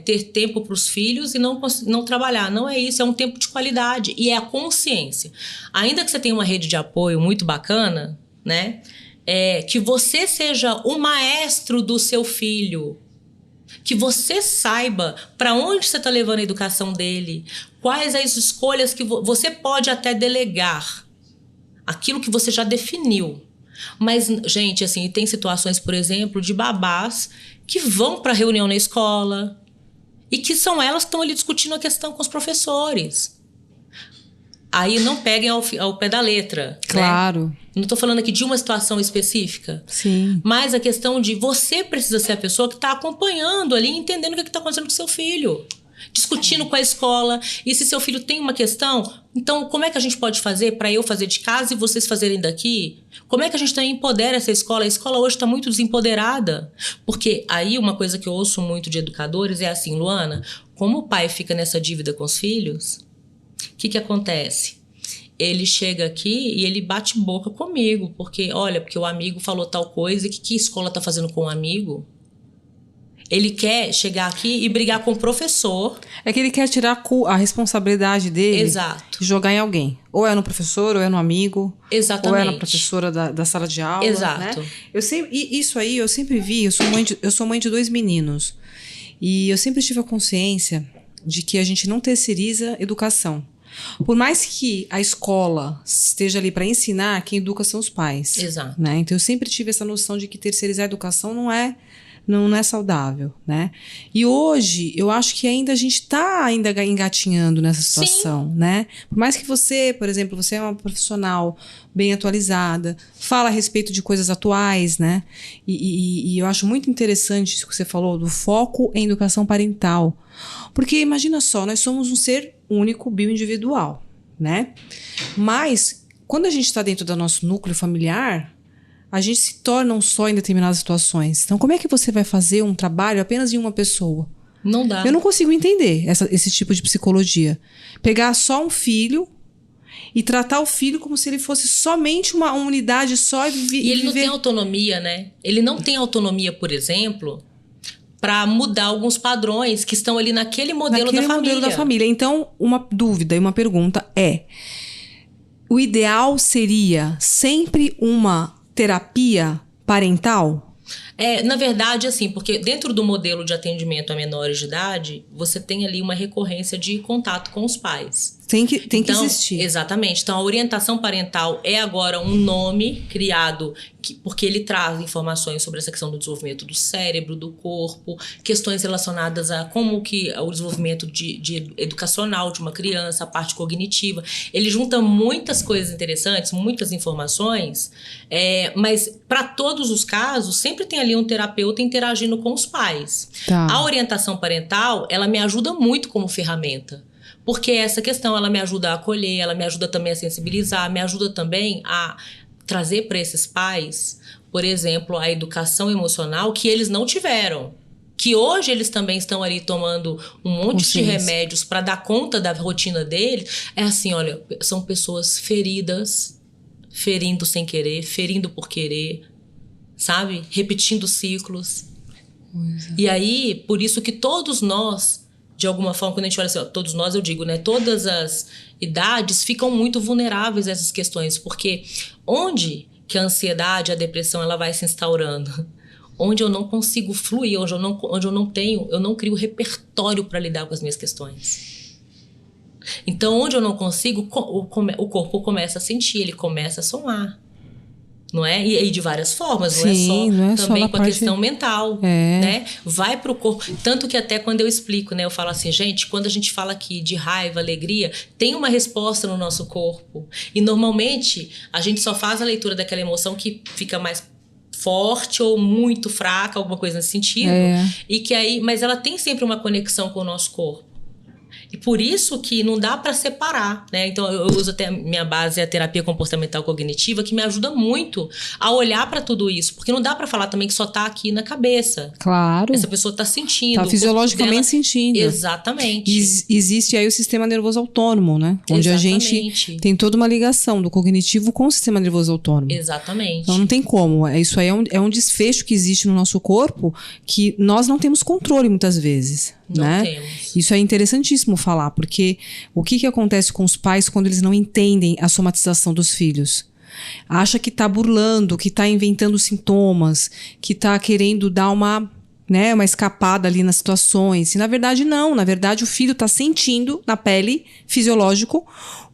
ter tempo para os filhos e não trabalhar. Não é isso, é um tempo de qualidade. E é a consciência. Ainda que você tenha uma rede de apoio muito bacana, né? Que você seja o maestro do seu filho. Que você saiba para onde você está levando a educação dele. Quais as escolhas que você pode até delegar. Aquilo que você já definiu. Mas, gente, assim, tem situações, por exemplo, de babás que vão para reunião na escola e que são elas que estão ali discutindo a questão com os professores. Aí não peguem ao pé da letra. Claro. Né? Não estou falando aqui de uma situação específica. Sim. Mas a questão de você precisa ser a pessoa que está acompanhando ali, entendendo o que está acontecendo com seu filho. Discutindo com a escola. E se seu filho tem uma questão, então como é que a gente pode fazer para eu fazer de casa e vocês fazerem daqui? Como é que a gente também empodera essa escola? A escola hoje está muito desempoderada. Porque aí uma coisa que eu ouço muito de educadores é assim, Luana, como o pai fica nessa dívida com os filhos, o que acontece? Ele chega aqui e ele bate boca comigo, porque o amigo falou tal coisa, e o que a escola está fazendo com o amigo? Ele quer chegar aqui e brigar com o professor. É que ele quer tirar a responsabilidade dele. Exato. E jogar em alguém. Ou é no professor, ou é no amigo. Exatamente. Ou é na professora da sala de aula. Exato. Né? Isso aí eu sempre vi. Eu sou mãe de 2 meninos. E eu sempre tive a consciência de que a gente não terceiriza educação. Por mais que a escola esteja ali para ensinar, quem educa são os pais. Exato. Né? Então eu sempre tive essa noção de que terceirizar a educação não é saudável, né? E hoje, eu acho que a gente está ainda engatinhando nessa situação, Sim. né? Por mais que você, por exemplo, você é uma profissional bem atualizada, fala a respeito de coisas atuais, né? E eu acho muito interessante isso que você falou, do foco em educação parental. Porque imagina só, nós somos um ser único, bioindividual, né? Mas, quando a gente está dentro do nosso núcleo familiar, a gente se torna um só em determinadas situações. Então, como é que você vai fazer um trabalho apenas em uma pessoa? Não dá. Eu não consigo entender esse tipo de psicologia. Pegar só um filho e tratar o filho como se ele fosse somente uma unidade só e ele não tem autonomia, né? Ele não tem autonomia, por exemplo, para mudar alguns padrões que estão ali naquele modelo da família. Então, uma dúvida e uma pergunta é: o ideal seria sempre uma terapia parental? Na verdade, assim, porque dentro do modelo de atendimento a menores de idade, você tem ali uma recorrência de contato com os pais. Tem que existir. Exatamente. Então, a orientação parental é agora um nome criado porque ele traz informações sobre essa questão do desenvolvimento do cérebro, do corpo, questões relacionadas a como que o desenvolvimento de educacional de uma criança, a parte cognitiva. Ele junta muitas coisas interessantes, muitas informações, mas para todos os casos, sempre tem ali um terapeuta interagindo com os pais. Tá. A orientação parental, ela me ajuda muito como ferramenta. Porque essa questão, ela me ajuda a acolher, ela me ajuda também a sensibilizar, me ajuda também a trazer para esses pais, por exemplo, a educação emocional que eles não tiveram. Que hoje eles também estão ali tomando um monte de remédios para dar conta da rotina deles. É assim, olha, são pessoas feridas, ferindo sem querer, ferindo por querer, sabe? Repetindo ciclos. E aí, por isso que todos nós, de alguma forma, quando a gente olha assim, todos nós, eu digo, né? Todas as idades ficam muito vulneráveis a essas questões, porque onde que a ansiedade, a depressão, ela vai se instaurando? Onde eu não consigo fluir, onde eu não crio repertório para lidar com as minhas questões. Então, onde eu não consigo, o corpo começa a sentir, ele começa a somar. Não é? E de várias formas, Sim, não é só também só com a questão mental, É. né? Vai pro corpo. Tanto que até quando eu explico, né? Eu falo assim, gente, quando a gente fala aqui de raiva, alegria, tem uma resposta no nosso corpo. E normalmente a gente só faz a leitura daquela emoção que fica mais forte ou muito fraca, alguma coisa nesse sentido. E que aí, mas ela tem sempre uma conexão com o nosso corpo. E por isso que não dá para separar, né? Então eu uso até minha base, a terapia comportamental cognitiva, que me ajuda muito a olhar para tudo isso, porque não dá para falar também que só tá aqui na cabeça. Claro. Essa pessoa tá sentindo. Tá fisiologicamente sentindo. Exatamente. Existe aí o sistema nervoso autônomo, né? Onde Exatamente. a gente tem toda uma ligação do cognitivo com o sistema nervoso autônomo. Exatamente. Então não tem como. Isso aí é um desfecho que existe no nosso corpo que nós não temos controle muitas vezes. Não né? temos. Isso é interessantíssimo falar, porque o que acontece com os pais quando eles não entendem a somatização dos filhos? Acha que tá burlando, que tá inventando sintomas, que tá querendo dar uma escapada ali nas situações. E na verdade não, na verdade o filho tá sentindo na pele, fisiológico,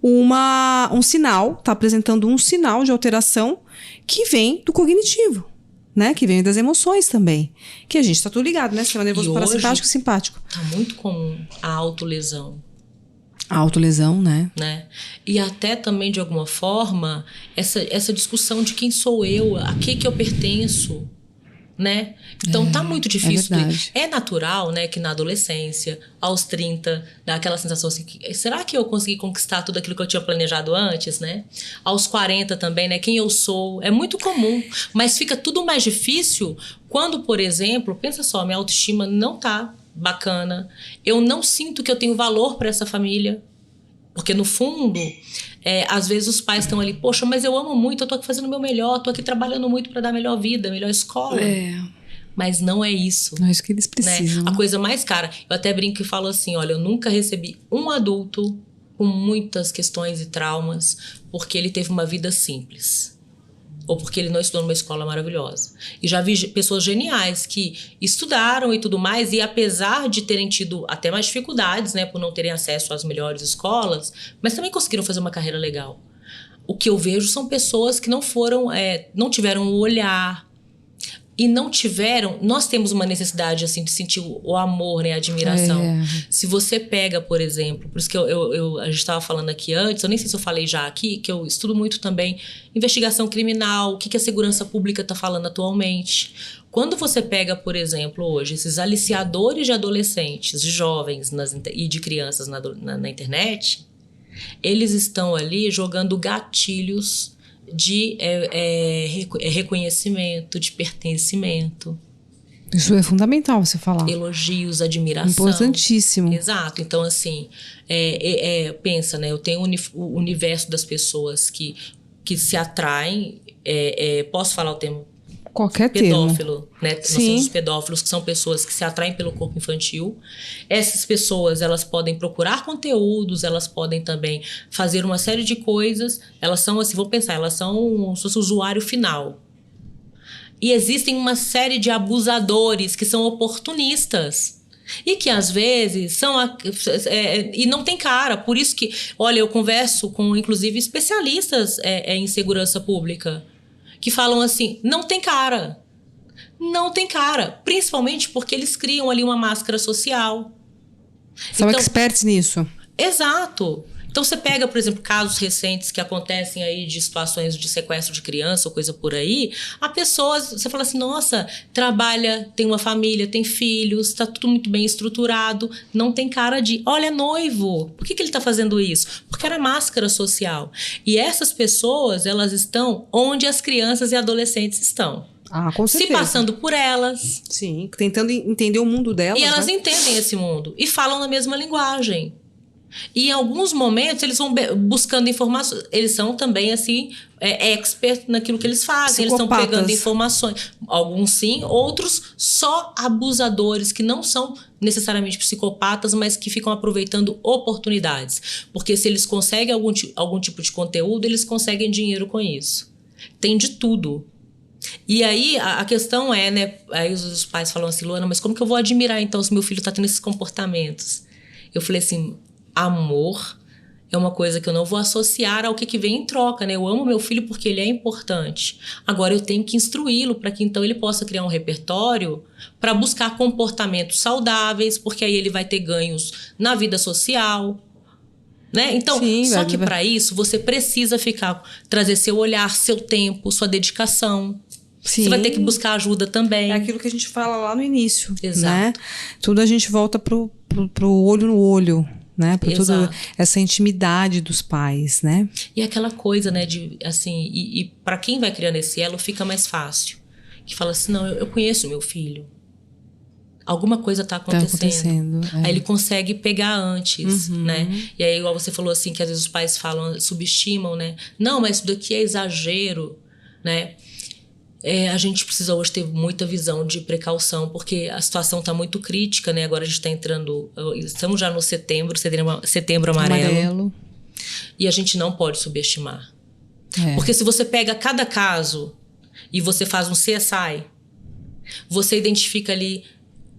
um sinal, tá apresentando um sinal de alteração que vem do cognitivo. Né? Que vem das emoções também. Que a gente tá tudo ligado, né? Sistema nervoso parasimpático e simpático. Tá muito comum a autolesão. A autolesão, né? E até também, de alguma forma, essa discussão de quem sou eu, a que eu pertenço, né? Então, tá muito difícil. É natural, né, que na adolescência, aos 30, dá aquela sensação assim, será que eu consegui conquistar tudo aquilo que eu tinha planejado antes, né? Aos 40 também, né, quem eu sou, é muito comum. Mas fica tudo mais difícil quando, por exemplo, pensa só, minha autoestima não tá bacana, eu não sinto que eu tenho valor para essa família, porque no fundo, às vezes os pais estão ali, poxa, mas eu amo muito, eu tô aqui fazendo o meu melhor, tô aqui trabalhando muito para dar melhor vida, melhor escola. Mas não é isso. Não é isso que eles precisam. Né? A coisa mais cara, eu até brinco e falo assim, olha, eu nunca recebi um adulto com muitas questões e traumas porque ele teve uma vida simples. Ou porque ele não estudou numa escola maravilhosa. E já vi pessoas geniais que estudaram e tudo mais, e apesar de terem tido até mais dificuldades, né, por não terem acesso às melhores escolas, mas também conseguiram fazer uma carreira legal. O que eu vejo são pessoas que não tiveram o olhar, e não tiveram... Nós temos uma necessidade, assim, de sentir o amor, né? A admiração. Se você pega, por exemplo... Por isso que a gente estava falando aqui antes, eu nem sei se eu falei já aqui, que eu estudo muito também investigação criminal, o que a segurança pública está falando atualmente. Quando você pega, por exemplo, hoje, esses aliciadores de adolescentes, de jovens e de crianças na internet, eles estão ali jogando gatilhos de reconhecimento, de pertencimento. Isso é fundamental você falar. Elogios, admiração. Importantíssimo. Exato. Então, assim, pensa, né? Eu tenho o universo das pessoas que se atraem. Posso falar o termo? Qualquer pedófilo, né? Sim. Nós somos os pedófilos, que são pessoas que se atraem pelo corpo infantil. Essas pessoas, elas podem procurar conteúdos, elas podem também fazer uma série de coisas. Elas são, assim, vamos pensar, elas são o usuário final. E existem uma série de abusadores que são oportunistas. E que, às vezes, e não tem cara. Por isso que, olha, eu converso com, inclusive, especialistas em segurança pública, que falam assim, não tem cara. Não tem cara. Principalmente porque eles criam ali uma máscara social. São experts nisso. Exato. Então você pega, por exemplo, casos recentes que acontecem aí de situações de sequestro de criança ou coisa por aí, a pessoa, você fala assim, nossa, trabalha, tem uma família, tem filhos, está tudo muito bem estruturado, não tem cara de, olha, é noivo. Por que ele está fazendo isso? Porque era máscara social. E essas pessoas, elas estão onde as crianças e adolescentes estão. Com certeza. Se passando por elas. Sim, tentando entender o mundo delas. E elas entendem esse mundo e falam na mesma linguagem. E em alguns momentos eles vão buscando informações. Eles são também, assim, expert naquilo que eles fazem. Eles estão pegando informações. Alguns sim, outros só abusadores, que não são necessariamente psicopatas, mas que ficam aproveitando oportunidades. Porque se eles conseguem algum tipo de conteúdo, eles conseguem dinheiro com isso. Tem de tudo. E aí a questão né? Aí os pais falam assim, Luana, mas como que eu vou admirar então se meu filho está tendo esses comportamentos? Eu falei assim, amor é uma coisa que eu não vou associar ao que vem em troca, né? Eu amo meu filho porque ele é importante. Agora eu tenho que instruí-lo para que então ele possa criar um repertório para buscar comportamentos saudáveis, porque aí ele vai ter ganhos na vida social, né? Então, sim, só que para isso você precisa trazer seu olhar, seu tempo, sua dedicação. Sim. Você vai ter que buscar ajuda também. É aquilo que a gente fala lá no início. Exato. Né? Tudo a gente volta pro olho no olho. Né? Por toda essa intimidade dos pais, né? E aquela coisa, né? De, assim, e para quem vai criando esse elo, fica mais fácil. Que fala assim, não, eu conheço meu filho. Alguma coisa tá acontecendo. Aí ele consegue pegar antes, né? E aí, igual você falou assim, que às vezes os pais falam, subestimam, né? Não, mas isso daqui é exagero, né? A gente precisa hoje ter muita visão de precaução, porque a situação está muito crítica, né? Agora a gente está estamos já no setembro amarelo. E a gente não pode subestimar. Porque se você pega cada caso e você faz um CSI, você identifica ali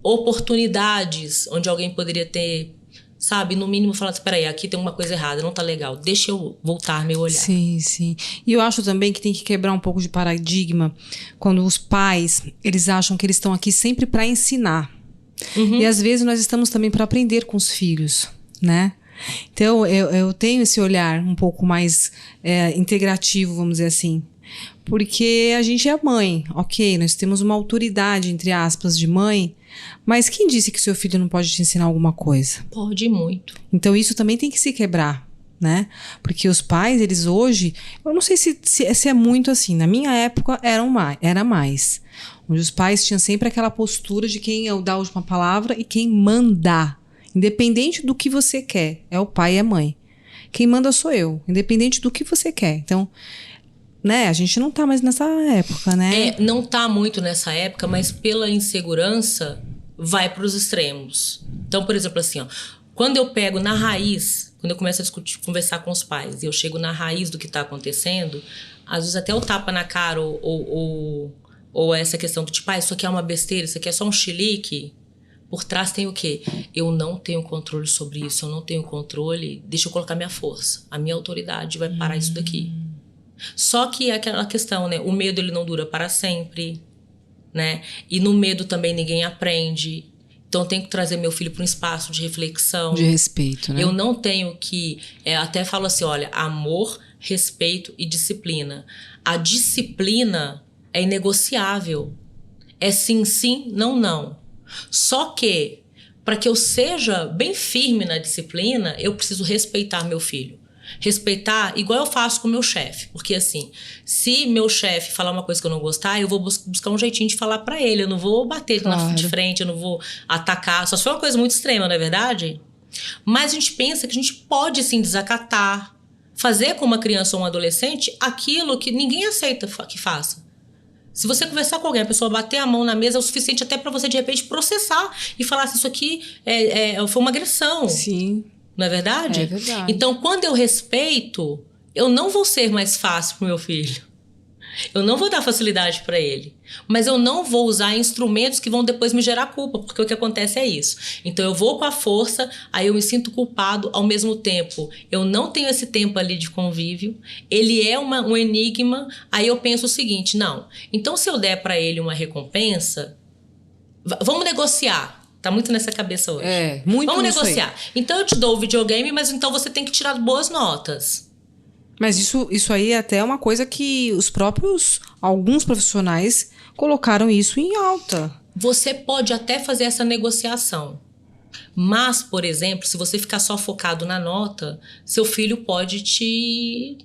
oportunidades onde alguém poderia ter, sabe, no mínimo falar, espera aí, aqui tem uma coisa errada, não tá legal, deixa eu voltar meu olhar. Sim, sim. E eu acho também que tem que quebrar um pouco de paradigma quando os pais, eles acham que eles estão aqui sempre para ensinar. E às vezes nós estamos também para aprender com os filhos, né? Então, eu tenho esse olhar um pouco mais integrativo, vamos dizer assim. Porque a gente é mãe, ok, nós temos uma autoridade, entre aspas, de mãe, mas quem disse que seu filho não pode te ensinar alguma coisa? Pode muito. Então isso também tem que se quebrar, né? Porque os pais, eles hoje, eu não sei se é muito assim, na minha época era mais. Onde os pais tinham sempre aquela postura de quem dá a última palavra e quem manda. Independente do que você quer, é o pai e a mãe. Quem manda sou eu, independente do que você quer. Então, né, a gente não tá mais nessa época, né? Não tá muito nessa época, mas pela insegurança vai para os extremos. Então, por exemplo, assim, ó, quando eu pego na raiz, quando eu começo a conversar com os pais e eu chego na raiz do que tá acontecendo, às vezes até o tapa na cara ou essa questão do tipo, isso aqui é uma besteira, isso aqui é só um chilique. Por trás tem o quê? Eu não tenho controle sobre isso, eu não tenho controle, deixa eu colocar minha força. A minha autoridade vai parar isso daqui. Só que é aquela questão, né? O medo, ele não dura para sempre, né? E no medo também ninguém aprende. Então eu tenho que trazer meu filho para um espaço de reflexão. De respeito, né? Eu não tenho que... até falo assim, olha, amor, respeito e disciplina. A disciplina é inegociável. É sim, sim, não, não. Só que, para que eu seja bem firme na disciplina, eu preciso respeitar meu filho. Respeitar igual eu faço com o meu chefe. Porque assim, se meu chefe falar uma coisa que eu não gostar, eu vou buscar um jeitinho de falar pra ele. Eu não vou bater de frente, eu não vou atacar. Só se for uma coisa muito extrema, não é verdade? Mas a gente pensa que a gente pode sim desacatar, fazer com uma criança ou um adolescente aquilo que ninguém aceita que faça. Se você conversar com alguém, a pessoa bater a mão na mesa é o suficiente até pra você de repente processar e falar assim, isso aqui foi uma agressão. Sim. Não é verdade? É verdade. Então, quando eu respeito, eu não vou ser mais fácil pro meu filho. Eu não vou dar facilidade para ele. Mas eu não vou usar instrumentos que vão depois me gerar culpa, porque o que acontece é isso. Então, eu vou com a força, aí eu me sinto culpado ao mesmo tempo. Eu não tenho esse tempo ali de convívio. Ele é um enigma. Aí eu penso o seguinte, não. Então, se eu der para ele uma recompensa, vamos negociar. Tá muito nessa cabeça hoje. Muito. Vamos negociar. Então eu te dou o videogame, mas então você tem que tirar boas notas. Mas isso aí é até uma coisa que alguns profissionais colocaram isso em alta. Você pode até fazer essa negociação. Mas, por exemplo, se você ficar só focado na nota, seu filho pode te...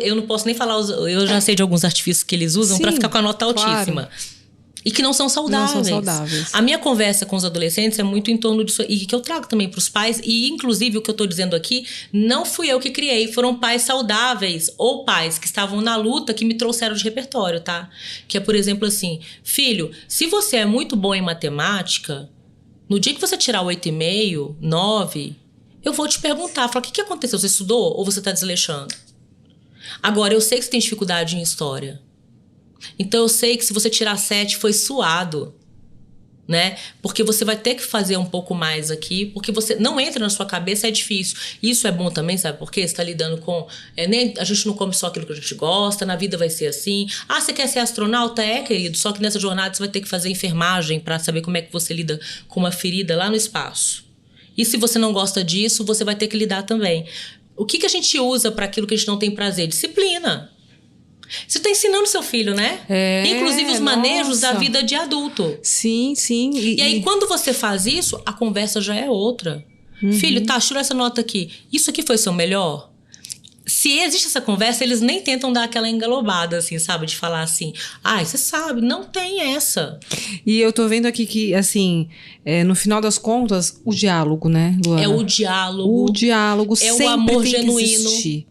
Eu não posso nem falar, eu já sei de alguns artifícios que eles usam para ficar com a nota altíssima. Claro. E que não são saudáveis. Não são saudáveis. A minha conversa com os adolescentes é muito em torno disso. E que eu trago também para os pais. E, inclusive, o que eu estou dizendo aqui, não fui eu que criei. Foram pais saudáveis ou pais que estavam na luta que me trouxeram de repertório, tá? Que é, por exemplo, assim... Filho, se você é muito bom em matemática, no dia que você tirar 8,5, 9, eu vou te perguntar. Falar, o que aconteceu? Você estudou ou você está desleixando? Agora, eu sei que você tem dificuldade em história. Então eu sei que se você tirar 7 foi suado, né? Porque você vai ter que fazer um pouco mais aqui, porque você não entra na sua cabeça, é difícil. Isso é bom também, sabe por quê? Você tá lidando com... a gente não come só aquilo que a gente gosta, na vida vai ser assim. Você quer ser astronauta? Querido, só que nessa jornada você vai ter que fazer enfermagem para saber como é que você lida com uma ferida lá no espaço. E se você não gosta disso, você vai ter que lidar também. O que a gente usa para aquilo que a gente não tem prazer? Disciplina. Você está ensinando seu filho, né? Inclusive os manejos da vida de adulto. Sim, sim. E aí, quando você faz isso, a conversa já é outra. Filho, tira essa nota aqui. Isso aqui foi seu melhor? Se existe essa conversa, eles nem tentam dar aquela engalobada, assim, sabe? De falar assim, você sabe, não tem essa. E eu tô vendo aqui que, assim, no final das contas, o diálogo, né, Luana? É o diálogo. O diálogo sempre o amor tem genuíno. Que existir.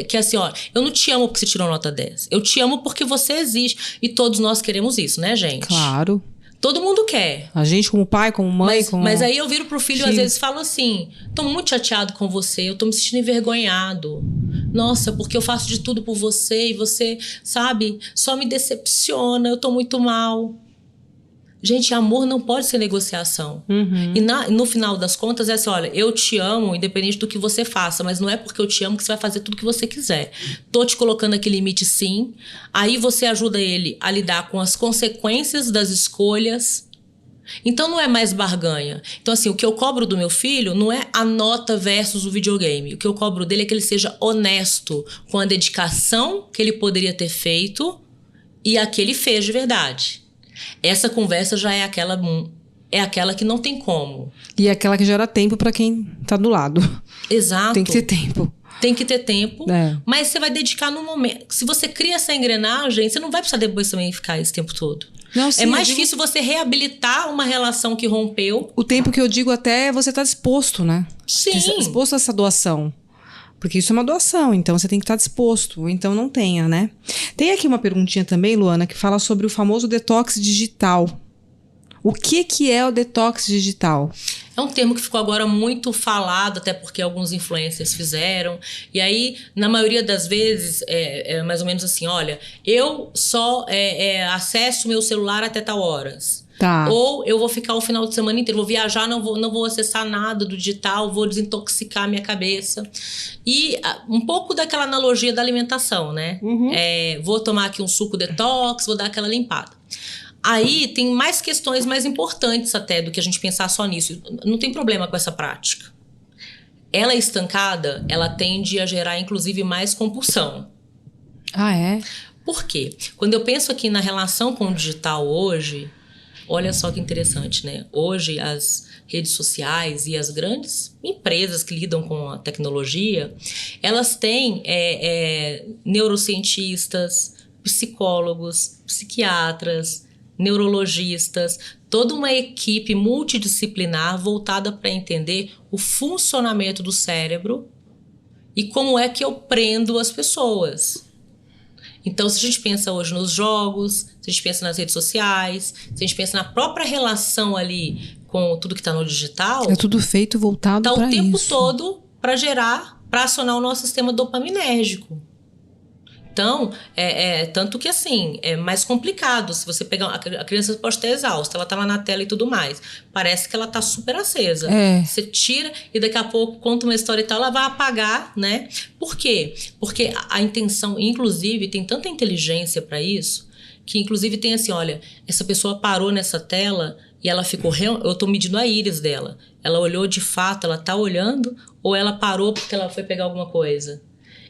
Que assim, ó, eu não te amo porque você tirou nota 10. Eu te amo porque você existe. E todos nós queremos isso, né, gente? Claro. Todo mundo quer. A gente como pai, como mãe, mas aí eu viro pro filho às vezes falo assim, tô muito chateado com você, eu tô me sentindo envergonhado. Nossa, porque eu faço de tudo por você e você, sabe, só me decepciona, eu tô muito mal. Gente, amor não pode ser negociação. E no final das contas é assim, olha, eu te amo independente do que você faça, mas não é porque eu te amo que você vai fazer tudo que você quiser. Tô te colocando aqui limite sim. Aí você ajuda ele a lidar com as consequências das escolhas. Então não é mais barganha. Então assim, o que eu cobro do meu filho não é a nota versus o videogame. O que eu cobro dele é que ele seja honesto com a dedicação que ele poderia ter feito e a que ele fez de verdade. Essa conversa já é aquela que não tem como. E é aquela que gera tempo para quem tá do lado. Exato. Tem que ter tempo. Tem que ter tempo, mas você vai dedicar no momento. Se você cria essa engrenagem, você não vai precisar depois também ficar esse tempo todo. Não, sim, é mais difícil você reabilitar uma relação que rompeu. O tempo que eu digo até é você estar disposto, né? Sim. Disposto a essa doação. Porque isso é uma doação, então você tem que estar disposto. Ou então não tenha, né? Tem aqui uma perguntinha também, Luana, que fala sobre o famoso detox digital. O que é o detox digital? É um termo que ficou agora muito falado, até porque alguns influencers fizeram. E aí, na maioria das vezes, é mais ou menos assim, olha, eu só acesso meu celular até tal horas. Tá. Ou eu vou ficar o final de semana inteiro, vou viajar, não vou acessar nada do digital, vou desintoxicar a minha cabeça. E um pouco daquela analogia da alimentação, né? Uhum. Vou tomar aqui um suco detox, vou dar aquela limpada. Aí tem mais questões mais importantes até do que a gente pensar só nisso. Não tem problema com essa prática. Ela estancada, ela tende a gerar inclusive mais compulsão. Ah, é? Por quê? Quando eu penso aqui na relação com o digital hoje, olha só que interessante, né? Hoje as redes sociais e as grandes empresas que lidam com a tecnologia, elas têm neurocientistas, psicólogos, psiquiatras, neurologistas, toda uma equipe multidisciplinar voltada para entender o funcionamento do cérebro e como é que eu prendo as pessoas. Então, se a gente pensa hoje nos jogos, se a gente pensa nas redes sociais, se a gente pensa na própria relação ali com tudo que está no digital... É tudo feito voltado para isso. Está o tempo todo para acionar o nosso sistema dopaminérgico. Então, tanto que assim, é mais complicado. Se você pegar... A criança pode estar exausta, ela tá lá na tela e tudo mais. Parece que ela tá super acesa. Você tira e daqui a pouco conta uma história e tal, ela vai apagar, né? Por quê? Porque a intenção, inclusive, tem tanta inteligência para isso, que inclusive tem assim, olha, essa pessoa parou nessa tela e ela ficou... Eu tô medindo a íris dela. Ela olhou de fato, ela tá olhando, ou ela parou porque ela foi pegar alguma coisa.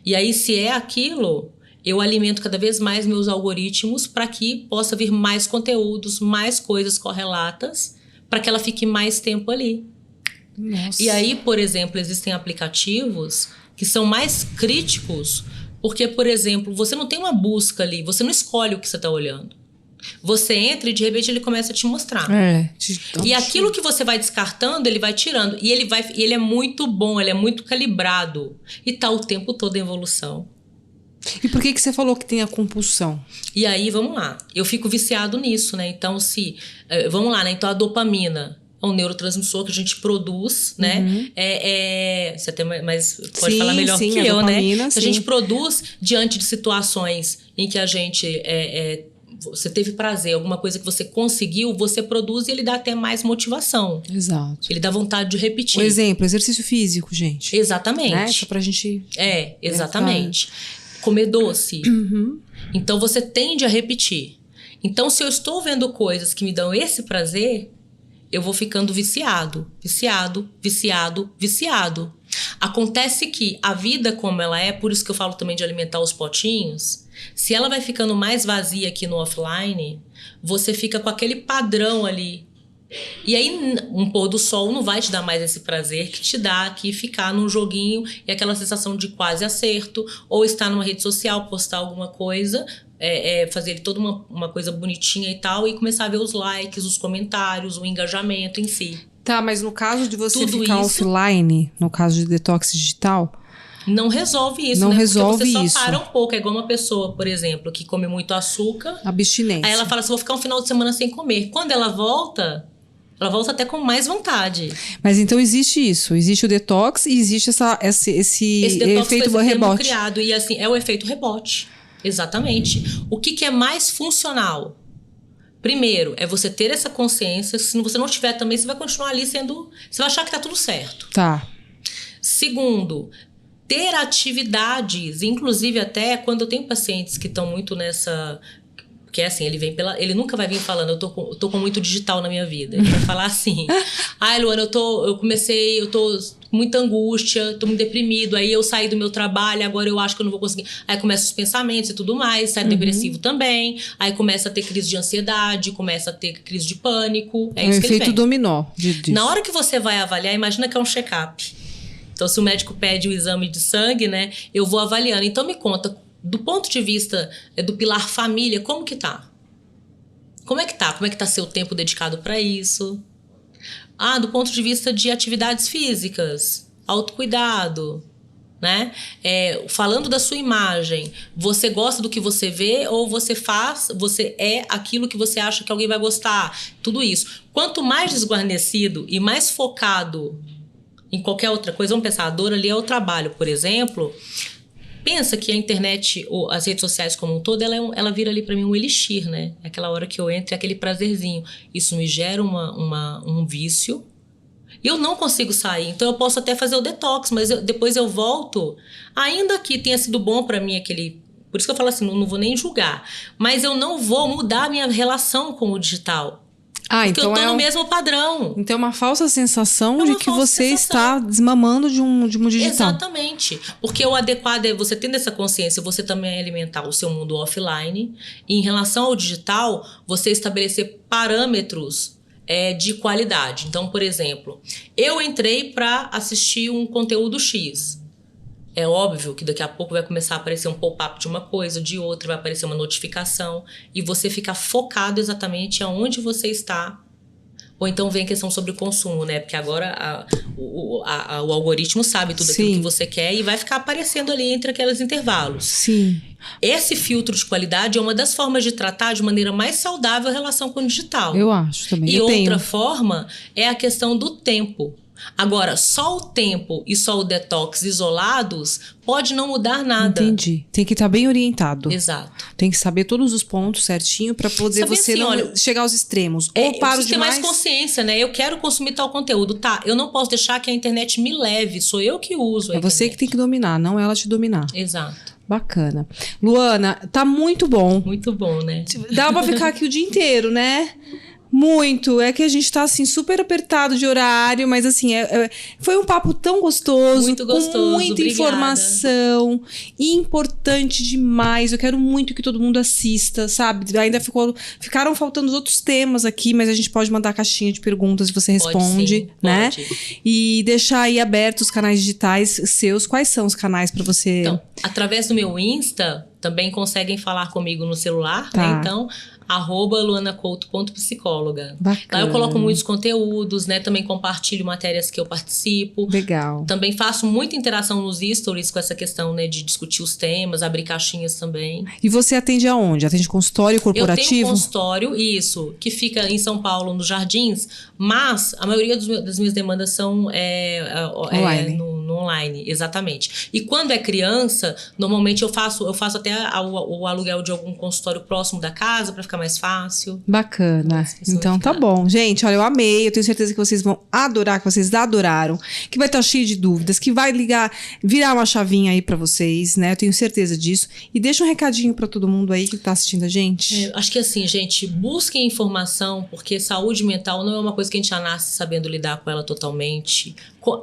E aí, se é aquilo... Eu alimento cada vez mais meus algoritmos para que possa vir mais conteúdos, mais coisas correlatas, para que ela fique mais tempo ali. Nossa. E aí, por exemplo, existem aplicativos que são mais críticos, porque, por exemplo, você não tem uma busca ali, você não escolhe o que você está olhando. Você entra e, de repente, ele começa a te mostrar. E aquilo que você vai descartando, ele vai tirando. E ele é muito bom, ele é muito calibrado. E está o tempo todo em evolução. E por que você falou que tem a compulsão? E aí, vamos lá. Eu fico viciado nisso, né? Então, vamos lá, né? Então, a dopamina é um neurotransmissor que a gente produz, né? Você até mais pode falar melhor que eu, dopamina, né? Que a gente produz diante de situações em que a gente... você teve prazer, alguma coisa que você conseguiu, você produz e ele dá até mais motivação. Exato. Ele dá vontade de repetir. Por exemplo, exercício físico, gente. Exatamente. Né? Só pra gente... Exatamente. Comer doce. Então, você tende a repetir. Então, se eu estou vendo coisas que me dão esse prazer, eu vou ficando viciado. Acontece que a vida como ela é, por isso que eu falo também de alimentar os potinhos, se ela vai ficando mais vazia aqui no offline, você fica com aquele padrão ali. E aí, um pôr do sol não vai te dar mais esse prazer que te dá aqui ficar num joguinho e aquela sensação de quase acerto, ou estar numa rede social, postar alguma coisa, fazer toda uma coisa bonitinha e tal, e começar a ver os likes, os comentários, o engajamento em si. Tá, mas no caso de você ficar offline, no caso de detox digital... Não resolve isso, não né? resolve Porque você isso. Só para um pouco. É igual uma pessoa, por exemplo, que come muito açúcar. Abstinência. Aí ela fala assim, vou ficar um final de semana sem comer. Quando ela volta até com mais vontade. Mas então existe isso. Existe o detox e existe esse detox efeito foi rebote. Criado, e assim, é o efeito rebote. Exatamente. O que é mais funcional? Primeiro, é você ter essa consciência. Se você não tiver também, você vai continuar ali sendo... Você vai achar que tá tudo certo. Tá. Segundo... ter atividades, inclusive até quando eu tenho pacientes que estão muito Porque assim, ele nunca vai vir falando, eu tô com muito digital na minha vida. Ele vai falar assim, ai, Luana, eu tô com muita angústia, tô muito deprimido, aí eu saí do meu trabalho, agora eu acho que eu não vou conseguir. Aí começam os pensamentos e tudo mais, sai depressivo também, aí começa a ter crise de ansiedade, começa a ter crise de pânico. É isso que ele efeito dominó. Na hora que você vai avaliar, imagina que é um check-up. Então, se o médico pede o exame de sangue, né, eu vou avaliando. Então, me conta, do ponto de vista do pilar família, como que tá? Como é que tá seu tempo dedicado para isso? Do ponto de vista de atividades físicas, autocuidado, né? Falando da sua imagem, você gosta do que você vê ou você é aquilo que você acha que alguém vai gostar? Tudo isso. Quanto mais desguarnecido e mais focado em qualquer outra coisa, vamos pensar, a dor ali é o trabalho, por exemplo. Pensa que a internet, ou as redes sociais como um todo, ela vira ali pra mim um elixir, né? Aquela hora que eu entro, é aquele prazerzinho. Isso me gera um vício. Eu não consigo sair, então eu posso até fazer o detox, mas depois eu volto. Ainda que tenha sido bom pra mim aquele... Por isso que eu falo assim, não vou nem julgar. Mas eu não vou mudar a minha relação com o digital. Porque então eu tô no mesmo padrão. Então é uma falsa sensação de que você está desmamando de um digital. Exatamente. Porque o adequado é você tendo essa consciência, você também alimentar o seu mundo offline. E em relação ao digital, você estabelecer parâmetros de qualidade. Então, por exemplo, eu entrei para assistir um conteúdo X. É óbvio que daqui a pouco vai começar a aparecer um pop-up de uma coisa, de outra, vai aparecer uma notificação e você fica focado exatamente aonde você está. Ou então vem a questão sobre o consumo, né? Porque agora o algoritmo sabe tudo aquilo que você quer e vai ficar aparecendo ali entre aqueles intervalos. Sim. Esse filtro de qualidade é uma das formas de tratar de maneira mais saudável a relação com o digital. Eu acho também. E outra forma é a questão do tempo. Agora, só o tempo e só o detox isolados pode não mudar nada. Entendi. Tem que estar bem orientado. Exato. Tem que saber todos os pontos certinho para poder você assim, não chegar aos extremos. Ou paro demais... ter mais consciência, né? Eu quero consumir tal conteúdo. Tá, eu não posso deixar que a internet me leve. Sou eu que uso a internet. Você que tem que dominar, não ela te dominar. Exato. Bacana. Luana, tá muito bom. Muito bom, né? Dá pra ficar aqui o dia inteiro, né? Muito. É que a gente tá, assim, super apertado de horário, mas, assim, foi um papo tão gostoso. Muito gostoso. Com muita Obrigada. Informação. Importante demais. Eu quero muito que todo mundo assista, sabe? Ainda ficaram faltando os outros temas aqui, mas a gente pode mandar caixinha de perguntas e você responde, sim, né? Pode. E deixar aí abertos os canais digitais seus. Quais são os canais pra você? Então, através do meu Insta, também conseguem falar comigo no celular, tá. né? Então... @luanacouto.psicóloga. Bacana. Lá eu coloco muitos conteúdos, né? Também compartilho matérias que eu participo. Legal. Também faço muita interação nos stories com essa questão, né? De discutir os temas, abrir caixinhas também. E você atende aonde? Atende consultório corporativo? Eu tenho um consultório, isso, que fica em São Paulo, nos Jardins, mas a maioria das minhas demandas são online. No online, exatamente. E quando é criança, normalmente eu faço até o aluguel de algum consultório próximo da casa para ficar mais fácil. Bacana. Então tá bom. Gente, olha, eu amei. Eu tenho certeza que vocês vão adorar, que vocês adoraram. Que vai estar cheio de dúvidas, que vai virar uma chavinha aí pra vocês, né? Eu tenho certeza disso. E deixa um recadinho pra todo mundo aí que tá assistindo a gente. Acho que assim, gente, busquem informação, porque saúde mental não é uma coisa que a gente já nasce sabendo lidar com ela totalmente.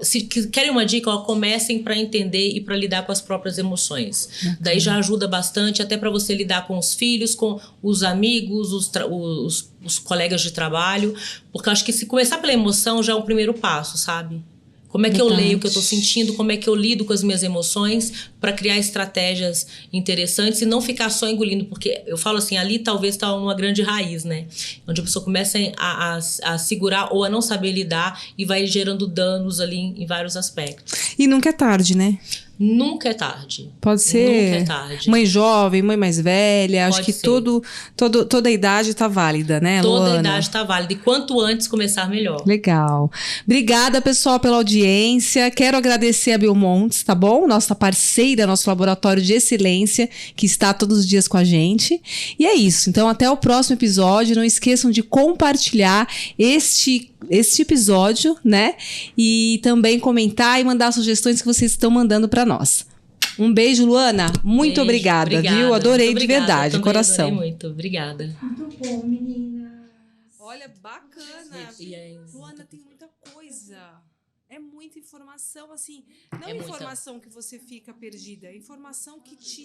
Se querem uma dica, comecem para entender e para lidar com as próprias emoções. Daí já ajuda bastante, até para você lidar com os filhos, com os amigos, os colegas de trabalho. Porque eu acho que se começar pela emoção já é um primeiro passo, sabe? Como é que eu leio o que eu tô sentindo, como é que eu lido com as minhas emoções para criar estratégias interessantes e não ficar só engolindo, porque eu falo assim, ali talvez tá uma grande raiz, né? Onde a pessoa começa a segurar ou a não saber lidar e vai gerando danos ali em vários aspectos. E nunca é tarde, né? Nunca é tarde. Pode ser nunca é tarde. Mãe jovem, mãe mais velha. Pode acho que ser. toda a idade tá válida, né, Toda Luana? a idade tá válida. E quanto antes começar, melhor. Legal. Obrigada, pessoal, pela audiência. Quero agradecer a Belmontes, tá bom? Nossa parceira, nosso laboratório de excelência, que está todos os dias com a gente. E é isso. Então, até o próximo episódio. Não esqueçam de compartilhar este episódio, né? E também comentar e mandar sugestões que vocês estão mandando para nós. Um beijo, Luana. Muito obrigada, viu? Adorei de verdade, coração. Adorei muito, obrigada. Muito bom, meninas. Olha, bacana. Luana, tem muita coisa. É muita informação, assim. Não informação que você fica perdida, é informação que te